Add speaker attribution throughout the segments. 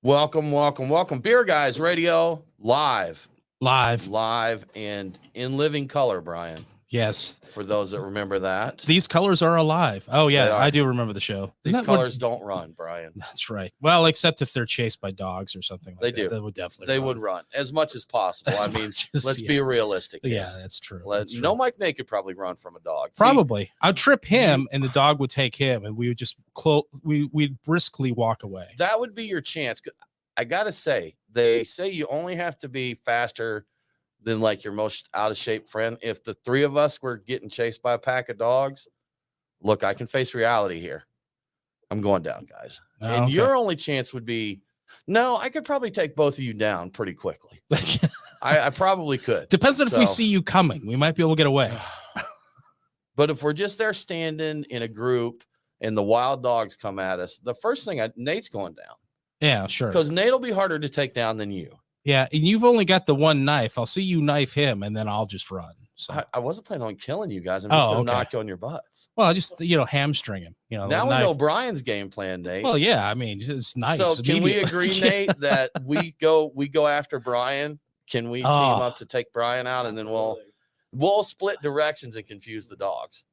Speaker 1: Welcome. Beer Guys Radio live, and in living color, Brian.
Speaker 2: Yes.
Speaker 1: For those that remember that.
Speaker 2: These colors are alive. Oh, yeah, I do remember the show.
Speaker 1: These colors don't run, Brian.
Speaker 2: That's right. Well, except if they're chased by dogs or something like that.
Speaker 1: They do.
Speaker 2: They would definitely
Speaker 1: would run as much as possible. Let's be realistic.
Speaker 2: Yeah, that's true.
Speaker 1: No Mike Nate could probably run from a dog.
Speaker 2: Probably. I'd trip him and the dog would take him and we would just we'd briskly walk away.
Speaker 1: That would be your chance. I got to say, they say you only have to be faster than like your most out of shape friend. If the three of us were getting chased by a pack of dogs, look, I can face reality here. I'm going down, guys. And your only chance would be, no, I could probably take both of you down pretty quickly. I probably could.
Speaker 2: Depends on if we see you coming. We might be able to get away.
Speaker 1: But if we're just there standing in a group and the wild dogs come at us, the first thing, Nate's going down.
Speaker 2: Yeah, sure.
Speaker 1: Because Nate will be harder to take down than you.
Speaker 2: Yeah, and you've only got the one knife. I'll see you knife him, and then I'll just run. So
Speaker 1: I wasn't planning on killing you guys. I'm just going to knock you on your butts.
Speaker 2: Well, I just, hamstring him.
Speaker 1: Now we know Brian's game plan, Nate.
Speaker 2: Well, yeah, I mean, it's nice.
Speaker 1: So can we agree, Nate, that we go after Brian? Can we team up to take Brian out, and then we'll split directions and confuse the dogs?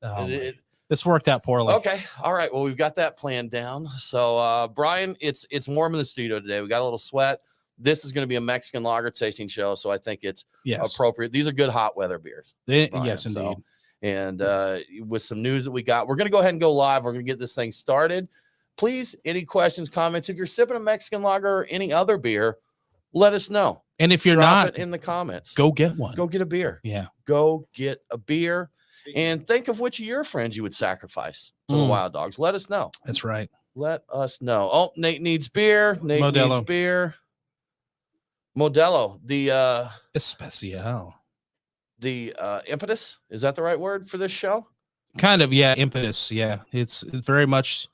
Speaker 2: This worked out poorly.
Speaker 1: Okay. All right. Well, we've got that plan down. So, Brian, it's warm in the studio today. We got a little sweat. This is going to be a Mexican lager tasting show, so I think it's appropriate. These are good hot weather beers.
Speaker 2: Yes, indeed.
Speaker 1: So, and with some news that we got, we're going to go ahead and go live. We're going to get this thing started. Please, any questions, comments? If you're sipping a Mexican lager or any other beer, let us know.
Speaker 2: And if you're
Speaker 1: Drop
Speaker 2: not,
Speaker 1: it in the comments.
Speaker 2: Go get one.
Speaker 1: Go get a beer.
Speaker 2: Yeah.
Speaker 1: Go get a beer. And think of which of your friends you would sacrifice to the wild dogs. Let us know.
Speaker 2: That's right.
Speaker 1: Let us know. Oh, Nate needs beer.
Speaker 2: Modelo.
Speaker 1: Needs beer. Modelo, the
Speaker 2: Especial.
Speaker 1: The impetus. Is that the right word for this show?
Speaker 2: Kind of, yeah. Impetus. Yeah. It's very much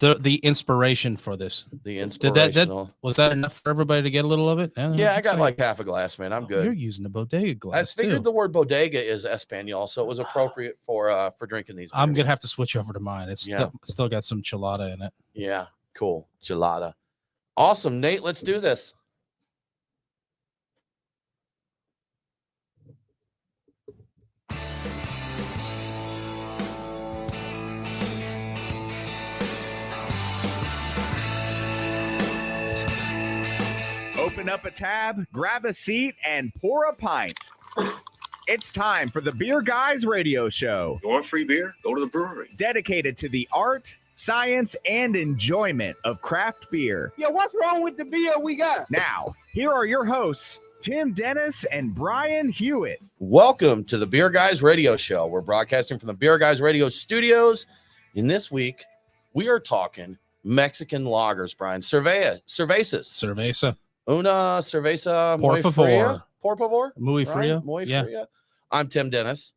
Speaker 2: the inspiration for this.
Speaker 1: The inspirational.
Speaker 2: Was that enough for everybody to get a little of it?
Speaker 1: I got like half a glass, man. I'm good.
Speaker 2: You're using a bodega glass.
Speaker 1: I figured the word bodega is Espanol, so it was appropriate for drinking these beers.
Speaker 2: I'm gonna have to switch over to mine. It's still got some chilada in it.
Speaker 1: Yeah, cool. Chilada. Awesome, Nate. Let's do this.
Speaker 3: Open up a tab, grab a seat, and pour a pint. It's time for the Beer Guys Radio Show.
Speaker 4: You want free beer? Go to the brewery.
Speaker 3: Dedicated to the art, science, and enjoyment of craft beer.
Speaker 5: Yo, what's wrong with the beer we got?
Speaker 3: Now, here are your hosts, Tim Dennis and Brian Hewitt.
Speaker 1: Welcome to the Beer Guys Radio Show. We're broadcasting from the Beer Guys Radio studios. And this week, we are talking Mexican lagers, Brian. Cerveza. Una cerveza
Speaker 2: por favor.
Speaker 1: Por favor.
Speaker 2: Muy fria.
Speaker 1: Right? Muy fria. I'm Tim Dennis.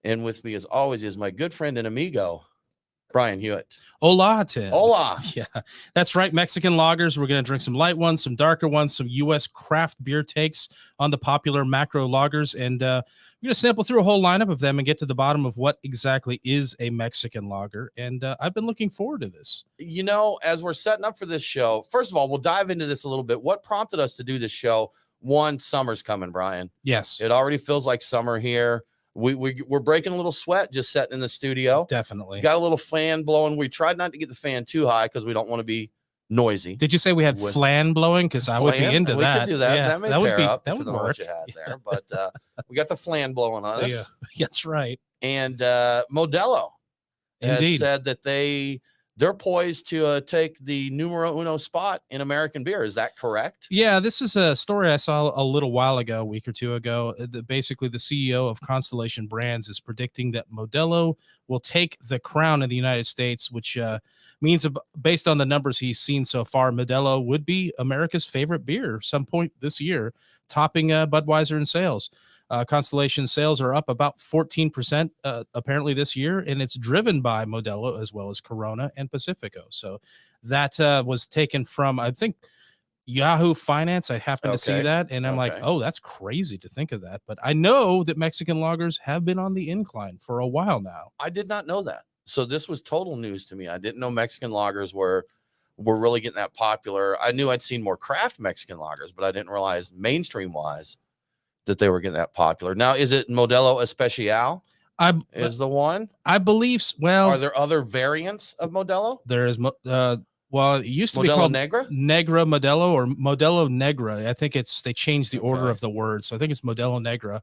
Speaker 1: And with me, as always, is my good friend and amigo, Brian Hewitt.
Speaker 2: Hola, Tim.
Speaker 1: Hola.
Speaker 2: Yeah, that's right. Mexican lagers. We're going to drink some light ones, some darker ones, some U.S. craft beer takes on the popular macro lagers. And we're going to sample through a whole lineup of them and get to the bottom of what exactly is a Mexican lager. And I've been looking forward to this.
Speaker 1: You know, as we're setting up for this show, first of all, we'll dive into this a little bit. What prompted us to do this show? One, summer's coming, Brian.
Speaker 2: Yes.
Speaker 1: It already feels like summer here. We're breaking a little sweat just sitting in the studio.
Speaker 2: Definitely.
Speaker 1: Got a little fan blowing. We tried not to get the fan too high because we don't want to be noisy.
Speaker 2: Did you say we had flan blowing? Because I would be into that.
Speaker 1: We could do that.
Speaker 2: Yeah,
Speaker 1: that would
Speaker 2: be
Speaker 1: up
Speaker 2: that would work.
Speaker 1: What you had there, but we got the flan blowing on us.
Speaker 2: Yeah, that's right.
Speaker 1: And Modelo has said that they're poised to take the numero uno spot in American beer. Is that correct?
Speaker 2: Yeah, this is a story I saw a little while ago, a week or two ago. Basically, the CEO of Constellation Brands is predicting that Modelo will take the crown in the United States, which means, based on the numbers he's seen so far, Modelo would be America's favorite beer some point this year, topping Budweiser in sales. Constellation sales are up about 14% apparently this year, and it's driven by Modelo as well as Corona and Pacifico. So that was taken from, I think, Yahoo Finance. I happened to see that, and I'm like, oh, that's crazy to think of that. But I know that Mexican lagers have been on the incline for a while now.
Speaker 1: I did not know that. So this was total news to me. I didn't know Mexican lagers were were really getting that popular. I knew I'd seen more craft Mexican lagers, but I didn't realize mainstream wise that they were getting that popular. Now, is it Modelo Especial is the one?
Speaker 2: I believe. Well,
Speaker 1: are there other variants of Modelo?
Speaker 2: There is. Well, it used to be
Speaker 1: Modelo
Speaker 2: called
Speaker 1: Negra?
Speaker 2: Negra Modelo or Modelo Negra. I think they changed the order
Speaker 1: Okay.
Speaker 2: of the words. So I think it's Modelo Negra.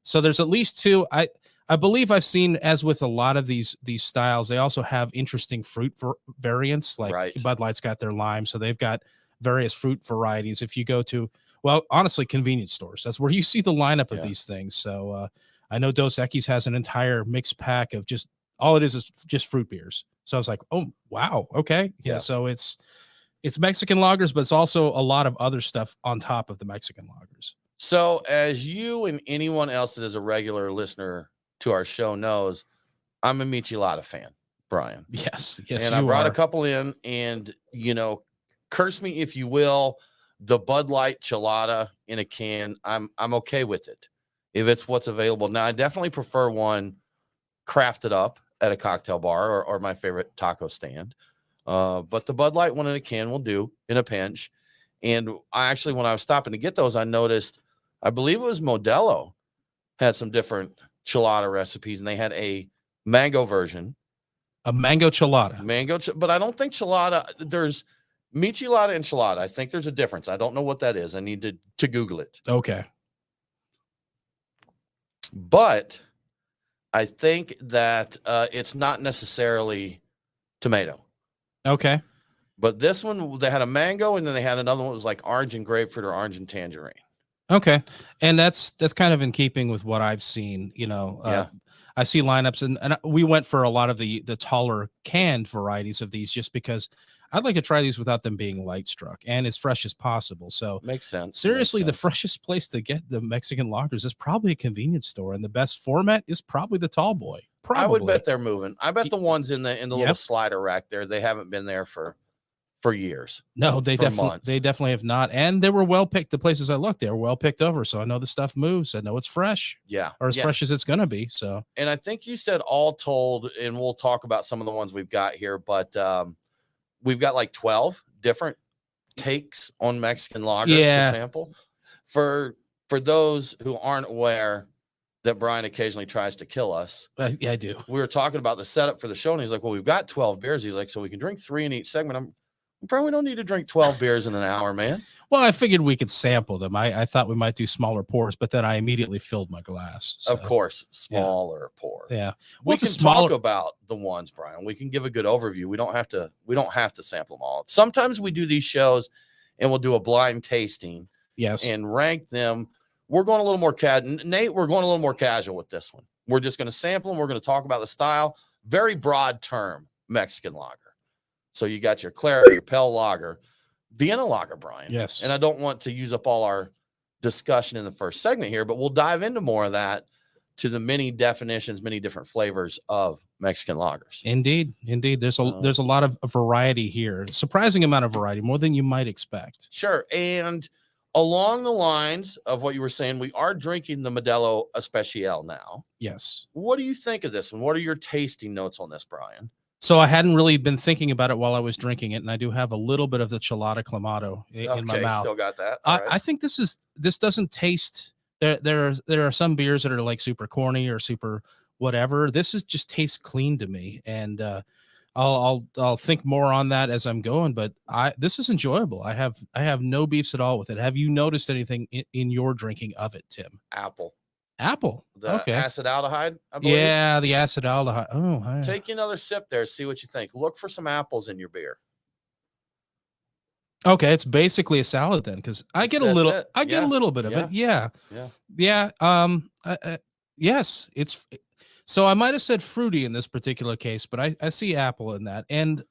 Speaker 2: So there's at least two. I believe I've seen, as with a lot of these styles, they also have interesting fruit variants. Like
Speaker 1: Right.
Speaker 2: Bud Light's got their lime, so they've got various fruit varieties. If you go to, well, honestly, convenience stores, that's where you see the lineup of these things. So I know Dos Equis has an entire mixed pack of just all it is just fruit beers. So I was like, oh wow, okay, yeah. So it's Mexican lagers, but it's also a lot of other stuff on top of the Mexican lagers.
Speaker 1: So as you and anyone else that is a regular listener to our show knows, I'm a Michelada fan, Brian.
Speaker 2: Yes,
Speaker 1: and I brought a couple in, and curse me if you will, the Bud Light Chelada in a can, I'm okay with it if it's what's available. Now I definitely prefer one crafted up at a cocktail bar or my favorite taco stand, but the Bud Light one in a can will do in a pinch. And I actually, when I was stopping to get those, I noticed, I believe it was Modelo had some different Chelada recipes, and they had a mango version,
Speaker 2: a mango Chelada,
Speaker 1: but I don't think Chelada, there's Michelada and Chelada. I think there's a difference. I don't know what that is. I need to Google it.
Speaker 2: Okay.
Speaker 1: But I think that it's not necessarily tomato.
Speaker 2: Okay.
Speaker 1: But this one, they had a mango, and then they had another one that was like orange and grapefruit or orange and tangerine.
Speaker 2: Okay. And that's kind of in keeping with what I've seen, I see lineups, and we went for a lot of the taller canned varieties of these just because I'd like to try these without them being light struck and as fresh as possible. So
Speaker 1: makes sense.
Speaker 2: Seriously, the freshest place to get the Mexican lagers is probably a convenience store, and the best format is probably the tall boy. Probably.
Speaker 1: I would bet they're moving. I bet the ones in the little slider rack there, they haven't been there for years.
Speaker 2: No, they definitely have not. And they were well picked. The places I looked, they were well picked over. So I know the stuff moves. I know it's fresh.
Speaker 1: Yeah.
Speaker 2: Or as fresh as it's going to be. So,
Speaker 1: and I think you said all told, and we'll talk about some of the ones we've got here, but we've got like 12 different takes on Mexican lagers to sample. For those who aren't aware that Brian occasionally tries to kill us.
Speaker 2: Yeah, I do.
Speaker 1: We were talking about the setup for the show, and he's like, well, we've got 12 beers. He's like, so we can drink 3 in each segment. Probably don't need to drink 12 beers in an hour, man.
Speaker 2: Well, I figured we could sample them. I thought we might do smaller pours, but then I immediately filled my glass. So.
Speaker 1: Of course, smaller pour.
Speaker 2: Yeah,
Speaker 1: we can talk about the ones, Brian. We can give a good overview. We don't have to sample them all. Sometimes we do these shows, and we'll do a blind tasting.
Speaker 2: Yes,
Speaker 1: and rank them. We're going a little more Nate, we're going a little more casual with this one. We're just going to sample them. We're going to talk about the style. Very broad term, Mexican lager. So you got your Clara, your Pale Lager, Vienna Lager, Brian.
Speaker 2: Yes.
Speaker 1: And I don't want to use up all our discussion in the first segment here, but we'll dive into more of that to the many definitions, many different flavors of Mexican lagers.
Speaker 2: Indeed. There's a lot of variety here. Surprising amount of variety, more than you might expect.
Speaker 1: Sure. And along the lines of what you were saying, we are drinking the Modelo Especial now.
Speaker 2: Yes.
Speaker 1: What do you think of this one? What are your tasting notes on this, Brian?
Speaker 2: So I hadn't really been thinking about it while I was drinking it, and I do have a little bit of the Chelada Clamato in my mouth.
Speaker 1: Still got that.
Speaker 2: I think this doesn't taste. There are some beers that are like super corny or super whatever. This just tastes clean to me, and I'll think more on that as I'm going. But this is enjoyable. I have no beefs at all with it. Have you noticed anything in your drinking of it, Tim? Apple.
Speaker 1: The acetaldehyde, I believe.
Speaker 2: Yeah, the acetaldehyde. Oh,
Speaker 1: take another sip there. See what you think. Look for some apples in your beer.
Speaker 2: Okay, it's basically a salad then, because I get a little bit of it. Yeah. Yes, it's. So I might have said fruity in this particular case, but I see apple in that, and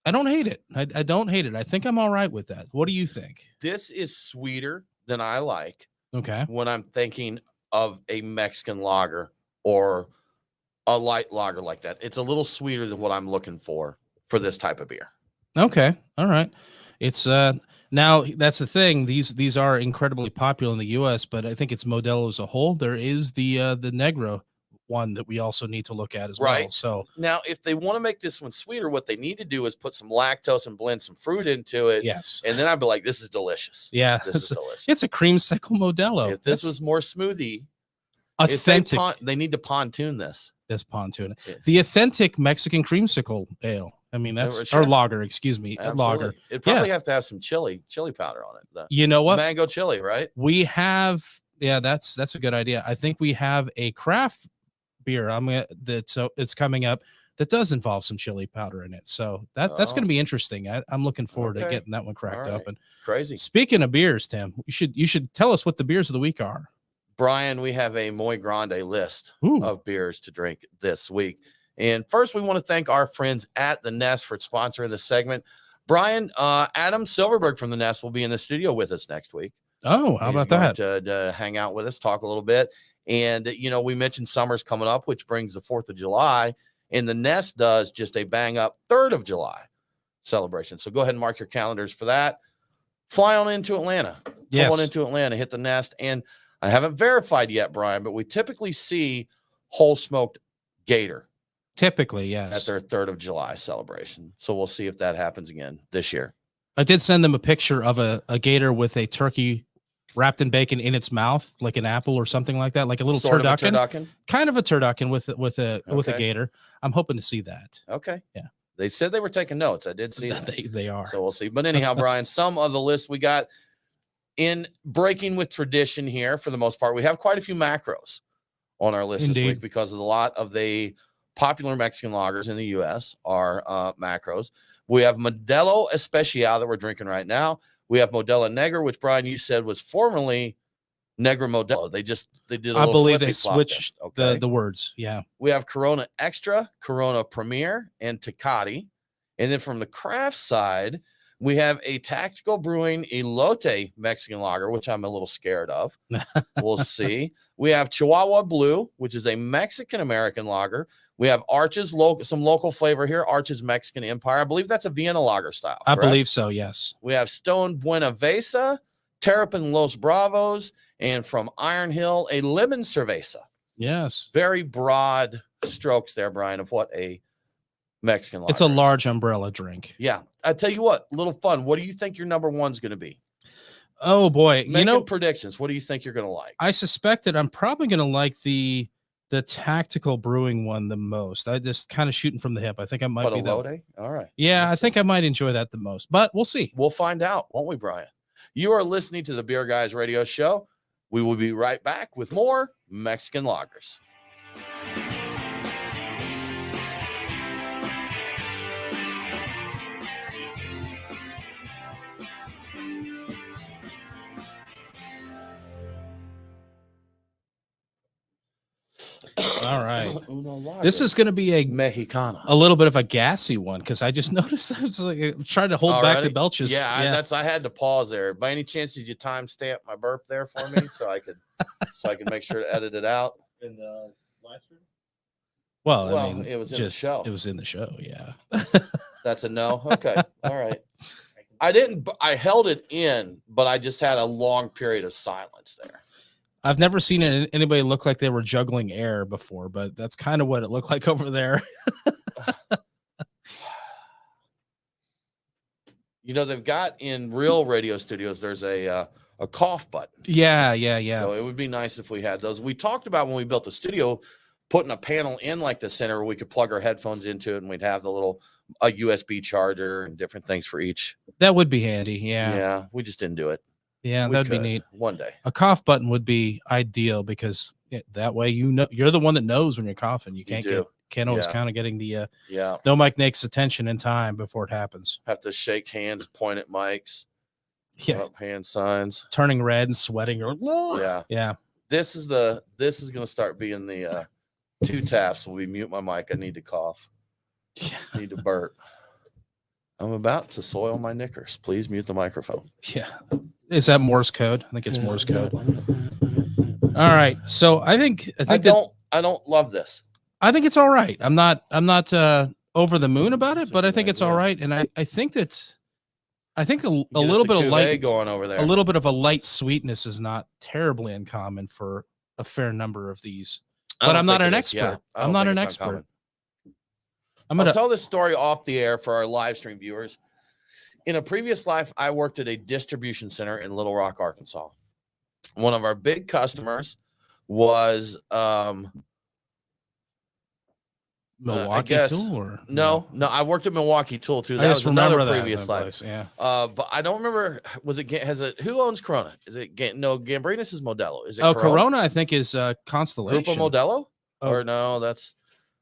Speaker 2: I don't hate it. I don't hate it. I think I'm all right with that. What do you think?
Speaker 1: This is sweeter than I like.
Speaker 2: Okay.
Speaker 1: When I'm thinking of a Mexican lager or a light lager like that, it's a little sweeter than what I'm looking for this type of beer.
Speaker 2: Okay. All right. It's now that's the thing. These are incredibly popular in the US, but I think it's Modelo as a whole. There is the Negro, one that we also need to look at as well.
Speaker 1: Right.
Speaker 2: So
Speaker 1: Now, if they want to make this one sweeter, what they need to do is put some lactose and blend some fruit into it.
Speaker 2: yes,
Speaker 1: And then I'd be like, this is delicious.
Speaker 2: yeah,
Speaker 1: This is delicious.
Speaker 2: it's a creamsicle Modelo.
Speaker 1: If this was more smoothie,
Speaker 2: authentic,
Speaker 1: they need to pontoon this.
Speaker 2: this pontoon,
Speaker 1: Yeah.
Speaker 2: the authentic Mexican creamsicle ale. I mean, that's
Speaker 1: Sure.
Speaker 2: or lager. Excuse me, a lager.
Speaker 1: Absolutely. It'd probably have to have some chili powder on it. The
Speaker 2: You know what?
Speaker 1: mango chili, right?
Speaker 2: We have, yeah, that's a good idea. I think we have a craft beer. It's coming up that does involve some chili powder in it. So that's going to be interesting. I'm looking forward to
Speaker 1: Okay.
Speaker 2: getting that one cracked
Speaker 1: All
Speaker 2: up.
Speaker 1: right.
Speaker 2: And
Speaker 1: Crazy.
Speaker 2: speaking of beers, Tim, you should tell us what the beers of the week are.
Speaker 1: Brian, we have a Muy Grande list
Speaker 2: Ooh.
Speaker 1: of beers to drink this week. And first, we want to thank our friends at the Nest for sponsoring this segment. Brian, Adam Silverberg from the Nest will be in the studio with us next week.
Speaker 2: Oh, how
Speaker 1: He's
Speaker 2: about
Speaker 1: going
Speaker 2: that?
Speaker 1: to hang out with us, talk a little bit. And, we mentioned summer's coming up, which brings the 4th of July. And the Nest does just a bang up 3rd of July celebration. So go ahead and mark your calendars for that. Fly on into Atlanta.
Speaker 2: Yes.
Speaker 1: Come on into Atlanta, hit the Nest. And I haven't verified yet, Brian, but we typically see whole smoked gator
Speaker 2: Typically, yes.
Speaker 1: at their 3rd of July celebration. So we'll see if that happens again this year.
Speaker 2: I did send them a picture of a gator with a turkey wrapped in bacon in its mouth, like an apple or something like that, like a little
Speaker 1: Sort of a
Speaker 2: turducken. Kind of a turducken with a
Speaker 1: Okay.
Speaker 2: gator. I'm hoping to see that.
Speaker 1: Okay.
Speaker 2: Yeah.
Speaker 1: They said they were taking notes. I did see that.
Speaker 2: They are.
Speaker 1: So we'll see. But anyhow, Brian, some of the lists we got in breaking with tradition here for the most part. We have quite a few macros on our list this
Speaker 2: Indeed.
Speaker 1: week because of a lot of the popular Mexican lagers in the U.S. are macros. We have Modelo Especial that we're drinking right now. We have Modelo Negra, which Brian, you said was formerly Negra Modelo. They did.
Speaker 2: I believe they
Speaker 1: flippy-flop
Speaker 2: switched
Speaker 1: there. Okay.
Speaker 2: the words. Yeah.
Speaker 1: We have Corona Extra, Corona Premier, and Tecate. And then from the craft side, we have a Tactical Brewing Elote Mexican lager, which I'm a little scared of. We'll see. We have Chihuahua Blue, which is a Mexican-American lager. We have Arches, some local flavor here, Arches Mexican Empire. I believe that's a Vienna lager style.
Speaker 2: I
Speaker 1: correct?
Speaker 2: believe so, yes.
Speaker 1: We have Stone Buenavesa, Terrapin Los Bravos, and from Iron Hill, a Lemon Cerveza.
Speaker 2: Yes.
Speaker 1: Very broad strokes there, Brian, of what a Mexican lager
Speaker 2: It's a
Speaker 1: is.
Speaker 2: large umbrella drink.
Speaker 1: Yeah. I tell you what, little fun. What do you think your number one's going to be?
Speaker 2: Oh boy.
Speaker 1: Making predictions. What do you think you're going to like?
Speaker 2: I suspect that I'm probably going to like the Tactical Brewing one the most. I just kind of shooting from the hip. I think I might
Speaker 1: But
Speaker 2: be
Speaker 1: Elote? All right.
Speaker 2: Yeah,
Speaker 1: Let's
Speaker 2: I think I might enjoy that the most, but we'll see.
Speaker 1: We'll find out, won't we, Brian? You are listening to the Beer Guys Radio Show. We will be right back with more Mexican lagers.
Speaker 2: All right.
Speaker 1: Uno Lager.
Speaker 2: This is going to be a
Speaker 1: Mexicana.
Speaker 2: little bit of a gassy one because I just noticed I was like trying to hold back the
Speaker 1: Already?
Speaker 2: belches.
Speaker 1: Yeah, I had to pause there. By any chance, did you timestamp my burp there for me so I could make sure to edit it out?
Speaker 5: In the live stream?
Speaker 2: Well,
Speaker 1: Well,
Speaker 2: I mean,
Speaker 1: it was in the show.
Speaker 2: It was in the show. Yeah.
Speaker 1: That's a no. Okay. All right. I held it in, but I just had a long period of silence there.
Speaker 2: I've never seen anybody look like they were juggling air before, but that's kind of what it looked like over there.
Speaker 1: They've got in real radio studios, there's a cough button.
Speaker 2: Yeah.
Speaker 1: So it would be nice if we had those. We talked about when we built the studio, putting a panel in like the center where we could plug our headphones into it and we'd have a USB charger and different things for each.
Speaker 2: That would be handy. Yeah.
Speaker 1: Yeah. We just didn't do it.
Speaker 2: Yeah,
Speaker 1: We
Speaker 2: that'd be
Speaker 1: could
Speaker 2: neat.
Speaker 1: one day.
Speaker 2: A cough button would be ideal because that way you're the one that knows when you're coughing. You can't always
Speaker 1: Yeah.
Speaker 2: count on getting the
Speaker 1: Yeah.
Speaker 2: no mic Nick's attention in time before it happens.
Speaker 1: Have to shake hands, point at mics,
Speaker 2: Yeah,
Speaker 1: put up hand signs.
Speaker 2: turning red and sweating. Or
Speaker 1: Yeah.
Speaker 2: yeah.
Speaker 1: This is going to start being the 2 taps. Will be mute my mic. I need to cough. Need to burp. I'm about to soil my knickers. Please mute the microphone.
Speaker 2: Yeah. Is that Morse code? I think it's Morse code. All right. So I think
Speaker 1: I don't love this.
Speaker 2: I think it's all right. I'm not over the moon about it,
Speaker 1: That's a
Speaker 2: but I
Speaker 1: good
Speaker 2: think it's
Speaker 1: idea.
Speaker 2: all right. And I think a
Speaker 1: Get
Speaker 2: little
Speaker 1: us
Speaker 2: bit of
Speaker 1: cuvee
Speaker 2: light
Speaker 1: going over there.
Speaker 2: a little bit of a light sweetness is not terribly uncommon for a fair number of these
Speaker 1: I
Speaker 2: but
Speaker 1: don't
Speaker 2: I'm not
Speaker 1: think
Speaker 2: an
Speaker 1: it is. Yeah,
Speaker 2: expert.
Speaker 1: I
Speaker 2: I'm
Speaker 1: don't
Speaker 2: not
Speaker 1: think
Speaker 2: an
Speaker 1: it's
Speaker 2: expert.
Speaker 1: uncommon.
Speaker 2: I'm
Speaker 1: I'll
Speaker 2: gonna.
Speaker 1: tell this story off the air for our live stream viewers. In a previous life, I worked at a distribution center in Little Rock, Arkansas. One of our big customers was
Speaker 2: Milwaukee Tool or
Speaker 1: no, I worked at Milwaukee Tool too.
Speaker 2: I
Speaker 1: That
Speaker 2: just
Speaker 1: was another
Speaker 2: remember that
Speaker 1: previous life.
Speaker 2: place, yeah.
Speaker 1: But I don't remember. Was it who owns Corona? Is it no Gambrinus is Modelo? Is it
Speaker 2: Corona? I think is Constellation.
Speaker 1: Grupo Modelo?
Speaker 2: Oh.
Speaker 1: Or no, that's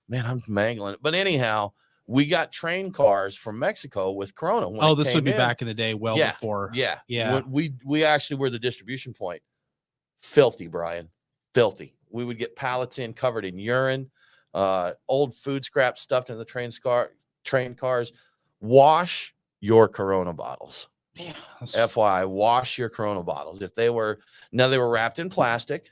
Speaker 1: man, I'm mangling it. But anyhow, we got train cars from Mexico with Corona. When
Speaker 2: this would be back in the day, before.
Speaker 1: Yeah. When we actually were the distribution point. Filthy, Brian. Filthy. We would get pallets in covered in urine, old food scraps stuffed in the train cars. Wash your Corona bottles.
Speaker 2: Yeah,
Speaker 1: FYI, wash your Corona bottles. If they were wrapped in plastic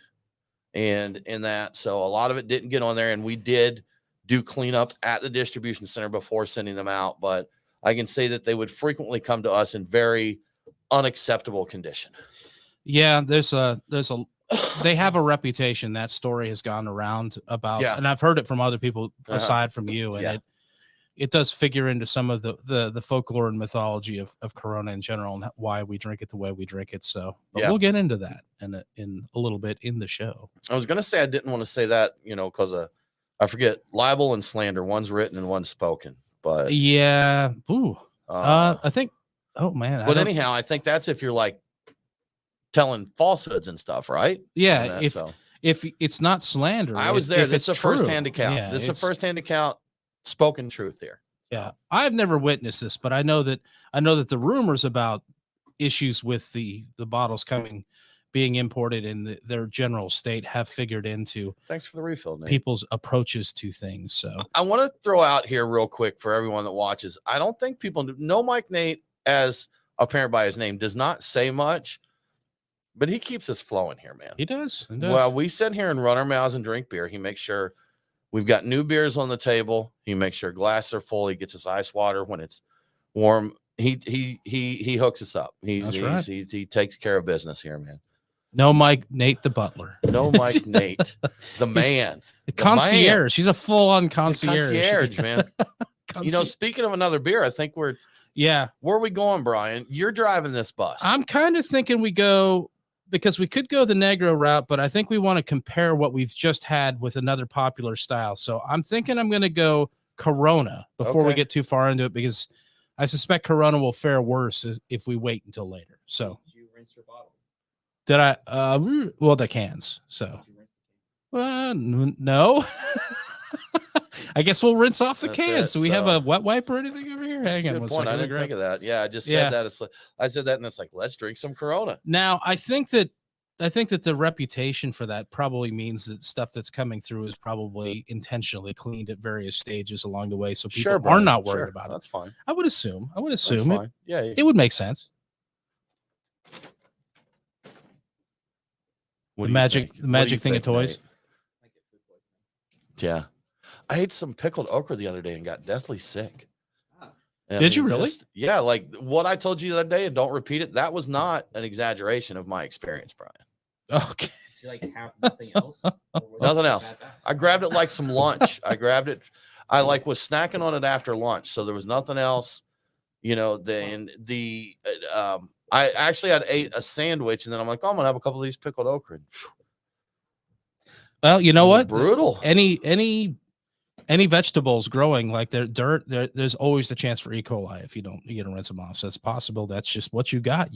Speaker 1: and in that, so a lot of it didn't get on there, and we did do cleanup at the distribution center before sending them out, but I can say that they would frequently come to us in very unacceptable condition.
Speaker 2: Yeah, they have a reputation. That story has gone around about, and I've heard it from other people aside from you, and it does figure into some of the folklore and mythology of Corona in general and why we drink it the way we drink it. So we'll get into that in a little bit in the show.
Speaker 1: I was going to say, I didn't want to say that, because I forget libel and slander. One's written and one's spoken, but
Speaker 2: yeah. Ooh. I think, oh man.
Speaker 1: But anyhow, I think that's if you're like telling falsehoods and stuff, right?
Speaker 2: Yeah. If it's not slander,
Speaker 1: I was there.
Speaker 2: If
Speaker 1: this is
Speaker 2: it's
Speaker 1: a first-hand account.
Speaker 2: Yeah,
Speaker 1: this is a first-hand account. Spoken truth here.
Speaker 2: Yeah, I've never witnessed this, but I know that the rumors about issues with the bottles being imported in their general state have figured into.
Speaker 1: Thanks for the refill, Nate.
Speaker 2: People's approaches to things. So
Speaker 1: I want to throw out here real quick for everyone that watches. I don't think people know Mike Nate, as apparent by his name, does not say much, but he keeps us flowing here, man.
Speaker 2: He does.
Speaker 1: Well, we sit here and run our mouths and drink beer. He makes sure we've got new beers on the table. He makes sure glasses are full. He gets us ice water when it's warm. He hooks us up. He takes care of business here, man.
Speaker 2: No Mike Nate the butler.
Speaker 1: No Mike Nate the man.
Speaker 2: The concierge. She's a full-on concierge.
Speaker 1: Concierge, man. Speaking of another beer, I think where are we going, Brian? You're driving this bus.
Speaker 2: I'm kind of thinking we go, because we could go the Negro route, but I think we want to compare what we've just had with another popular style. So I'm thinking I'm going to go Corona before we get too far into it, because I suspect Corona will fare worse if we wait until later. So
Speaker 5: Did you rinse your bottle?
Speaker 2: did I? Well, the cans. So no. I guess we'll rinse off the cans. So we have a wet wipe or anything over here? Hang on one second.
Speaker 1: I didn't think of that. Yeah, I just said that. It's like, I said that, and it's like, let's drink some Corona.
Speaker 2: Now, I think that the reputation for that probably means that stuff that's coming through is probably intentionally cleaned at various stages along the way, so people are not worried about it.
Speaker 1: That's fine.
Speaker 2: I would assume.
Speaker 1: That's fine.
Speaker 2: It would make sense. The magic thing of toys.
Speaker 1: Nate? Yeah. I ate some pickled okra the other day and got deathly sick.
Speaker 2: Did you really?
Speaker 1: Like what I told you the other day, and don't repeat it. That was not an exaggeration of my experience, Brian.
Speaker 2: Okay.
Speaker 5: Did you have nothing else?
Speaker 1: Nothing else. I grabbed it like some lunch. I grabbed it. I was snacking on it after lunch, so there was nothing else. I actually had ate a sandwich, and then I'm like, oh, I'm gonna have a couple of these pickled okra.
Speaker 2: Well, you know what?
Speaker 1: Brutal.
Speaker 2: Any vegetables growing like they're dirt, there's always the chance for E. coli if you don't rinse them off. So it's possible that's just what you got.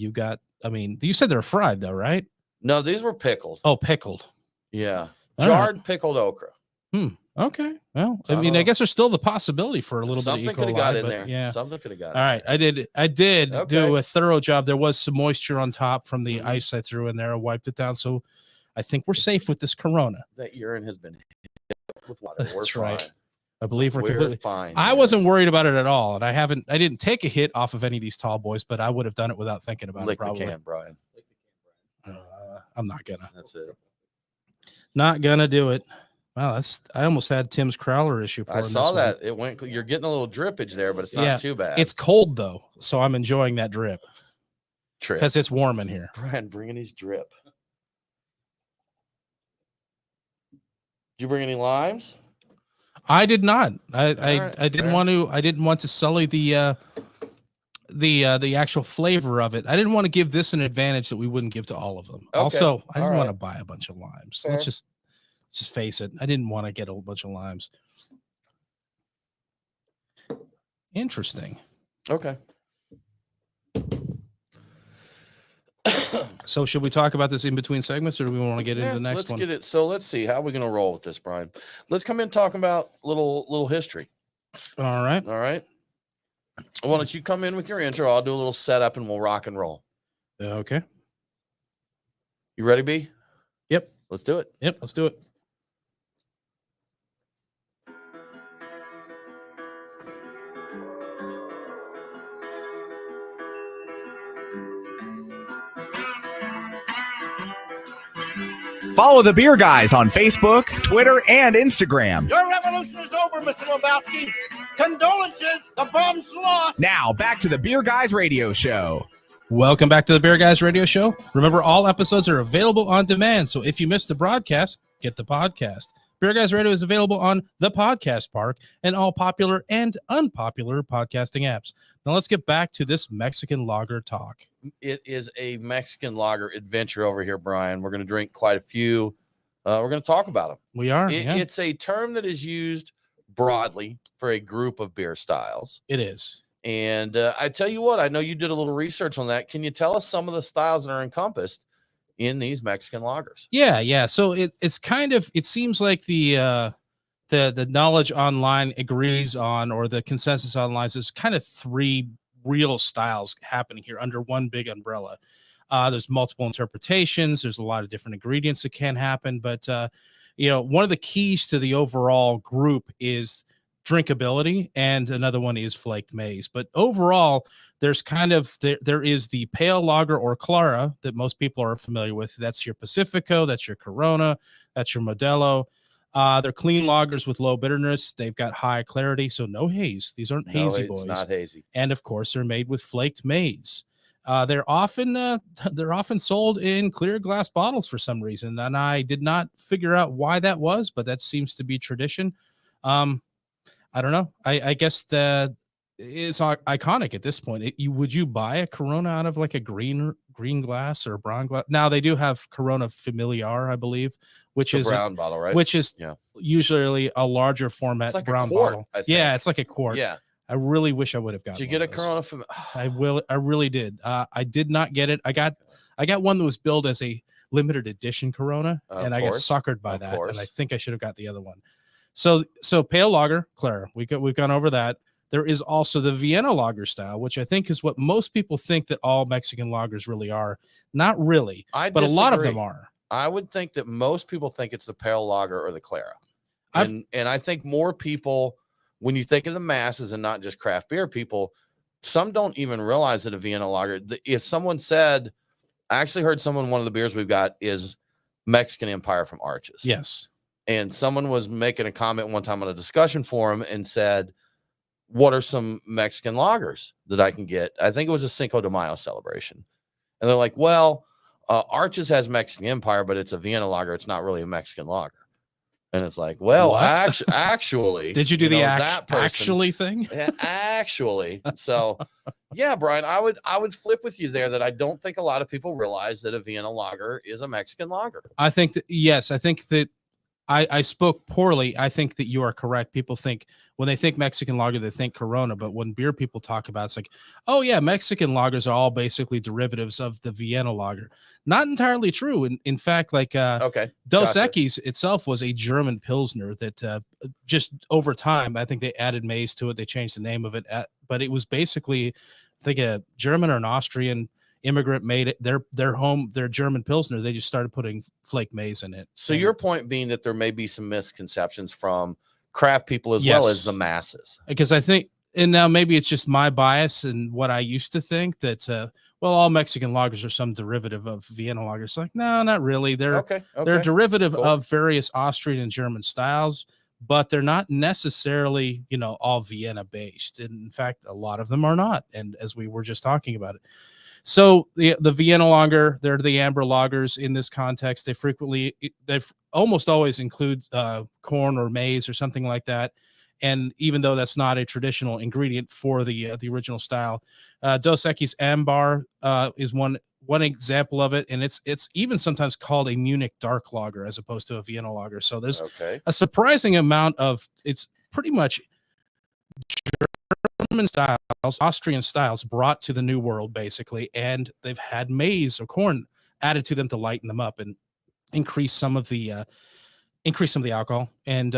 Speaker 2: I mean, you said they're fried though, right?
Speaker 1: No, these were pickled.
Speaker 2: Oh, pickled.
Speaker 1: Yeah, jarred pickled okra.
Speaker 2: Okay. Well, I guess there's still the possibility for a little bit of E. coli.
Speaker 1: Something could have got in there.
Speaker 2: Yeah.
Speaker 1: Something could have got.
Speaker 2: All right. I did do a thorough job. There was some moisture on top from the ice I threw in there. I wiped it down. So I think we're safe with this Corona.
Speaker 1: That urine has been hit with water.
Speaker 2: That's right. I believe we're completely
Speaker 1: fine.
Speaker 2: I wasn't worried about it at all. And I didn't take a hit off of any of these tall boys, but I would have done it without thinking about it. Probably.
Speaker 1: The can, Brian.
Speaker 2: I'm not gonna.
Speaker 1: That's it.
Speaker 2: Not gonna do it. Wow, I almost had Tim's Crowler issue.
Speaker 1: I saw that. It went. You're getting a little drippage there, but it's not too bad.
Speaker 2: It's cold though, so I'm enjoying that drip. Because it's warm in here.
Speaker 1: Brian bringing his drip. you bring any limes?
Speaker 2: I did not. I
Speaker 1: right,
Speaker 2: didn't
Speaker 1: fair.
Speaker 2: want to. I didn't want to sully the actual flavor of it. I didn't want to give this an advantage that we wouldn't give to all of them.
Speaker 1: Okay,
Speaker 2: Also, I didn't
Speaker 1: all
Speaker 2: want to
Speaker 1: right.
Speaker 2: buy a bunch of limes.
Speaker 1: Fair.
Speaker 2: Let's just face it. I didn't want to get a bunch of limes. Interesting.
Speaker 1: Okay.
Speaker 2: So should we talk about this in between segments, or do we want to get into
Speaker 1: Yeah,
Speaker 2: the next
Speaker 1: let's
Speaker 2: one?
Speaker 1: get it. So let's see how we're gonna roll with this, Brian. Let's come in talking about little history.
Speaker 2: All right.
Speaker 1: All right. Why don't you come in with your intro? I'll do a little setup and we'll rock and roll.
Speaker 2: Okay.
Speaker 1: You ready, B?
Speaker 2: Yep.
Speaker 1: Let's do it.
Speaker 2: Yep. Let's do it.
Speaker 3: Follow the Beer Guys on Facebook, Twitter, and Instagram.
Speaker 6: Your revolution is over, Mr. Lebowski. Condolences, the bomb's lost.
Speaker 3: Now, back to the Beer Guys Radio Show.
Speaker 2: Welcome back to the Beer Guys Radio Show. Remember, all episodes are available on demand, so if you missed the broadcast, get the podcast. Beer Guys Radio is available on the Podcast Park and all popular and unpopular podcasting apps. Now let's get back to this Mexican lager talk.
Speaker 1: It is a Mexican lager adventure over here, Brian. We're going to drink quite a few. We're going to talk about them.
Speaker 2: We are. Yeah,
Speaker 1: It's a term that is used broadly for a group of beer styles.
Speaker 2: it is.
Speaker 1: And I tell you what, I know you did a little research on that. Can you tell us some of the styles that are encompassed in these Mexican lagers?
Speaker 2: Yeah. So it's kind of, it seems like the knowledge online agrees on, or the consensus online is there's kind of three real styles happening here under one big umbrella. There's multiple interpretations. There's a lot of different ingredients that can happen, but one of the keys to the overall group is drinkability, and another one is flaked maize. But overall, there's kind of there is the pale lager or clara that most people are familiar with. That's your Pacifico, that's your Corona, that's your Modelo. They're clean lagers with low bitterness. They've got high clarity, so no haze. These aren't hazy boys.
Speaker 1: It's not hazy.
Speaker 2: And of course, they're made with flaked maize. They're often sold in clear glass bottles for some reason, and I did not figure out why that was, but that seems to be tradition. I don't know. I guess that is iconic at this point. Would you buy a Corona out of like a green glass or a brown glass? Now they do have Corona Familiar, I believe, which is
Speaker 1: brown bottle, right?
Speaker 2: Which is usually a larger format
Speaker 1: like
Speaker 2: brown
Speaker 1: a quart,
Speaker 2: bottle.
Speaker 1: I think.
Speaker 2: Yeah, it's like a quart.
Speaker 1: Yeah.
Speaker 2: I really wish I would have gotten.
Speaker 1: Did you get a
Speaker 2: Corona?
Speaker 1: Corona?
Speaker 2: I really did. I did not get it. I got one that was billed as a limited edition Corona, and I got suckered by that. And I think I should have got the other one. So pale lager, Clara. We've gone over that. There is also the Vienna lager style, which I think is what most people think that all Mexican lagers really are. Not really, but a lot of them are.
Speaker 1: I would think that most people think it's the pale lager or the Clara. And I think more people, when you think of the masses and not just craft beer people, some don't even realize that a Vienna lager, if someone said, I actually heard one of the beers we've got is Mexican Empire from Arches.
Speaker 2: Yes.
Speaker 1: And someone was making a comment one time on a discussion forum and said, what are some Mexican lagers that I can get? I think it was a Cinco de Mayo celebration. And they're like, well, Arches has Mexican Empire, but it's a Vienna lager. It's not really a Mexican lager. And it's like, well, actually,
Speaker 2: did you do that actually thing?
Speaker 1: Actually. So yeah, Brian, I would flip with you there that I don't think a lot of people realize that a Vienna lager is a Mexican lager.
Speaker 2: I think that, yes, I think that I spoke poorly. I think that you are correct. People think when they think Mexican lager, they think Corona. But when beer people talk about it, it's like, oh, yeah, Mexican lagers are all basically derivatives of the Vienna lager. Not entirely true. In fact, like Dos Equis itself was a German Pilsner that just over time, I think they added maize to it. They changed the name of it. But it was basically, I think, a German or an Austrian immigrant made it their German Pilsner. They just started putting flake maize in it.
Speaker 1: So your point being that there may be some misconceptions from craft people as well as the masses.
Speaker 2: Because I think, and now maybe it's just my bias and what I used to think that, all Mexican lagers are some derivative of Vienna lagers. Like, no, not really. They're a derivative of various Austrian and German styles, but they're not necessarily, all Vienna based. And in fact, a lot of them are not. And as we were just talking about it. So the Vienna lager, they're the amber lagers in this context. They've almost always include corn or maize or something like that. And even though that's not a traditional ingredient for the original style, Dos Equis Ambar is one example of it, and it's even sometimes called a Munich dark lager as opposed to a Vienna lager. So there's a surprising amount of, it's pretty much German styles, Austrian styles brought to the New World, basically, and they've had maize or corn added to them to lighten them up and increase some of the alcohol, and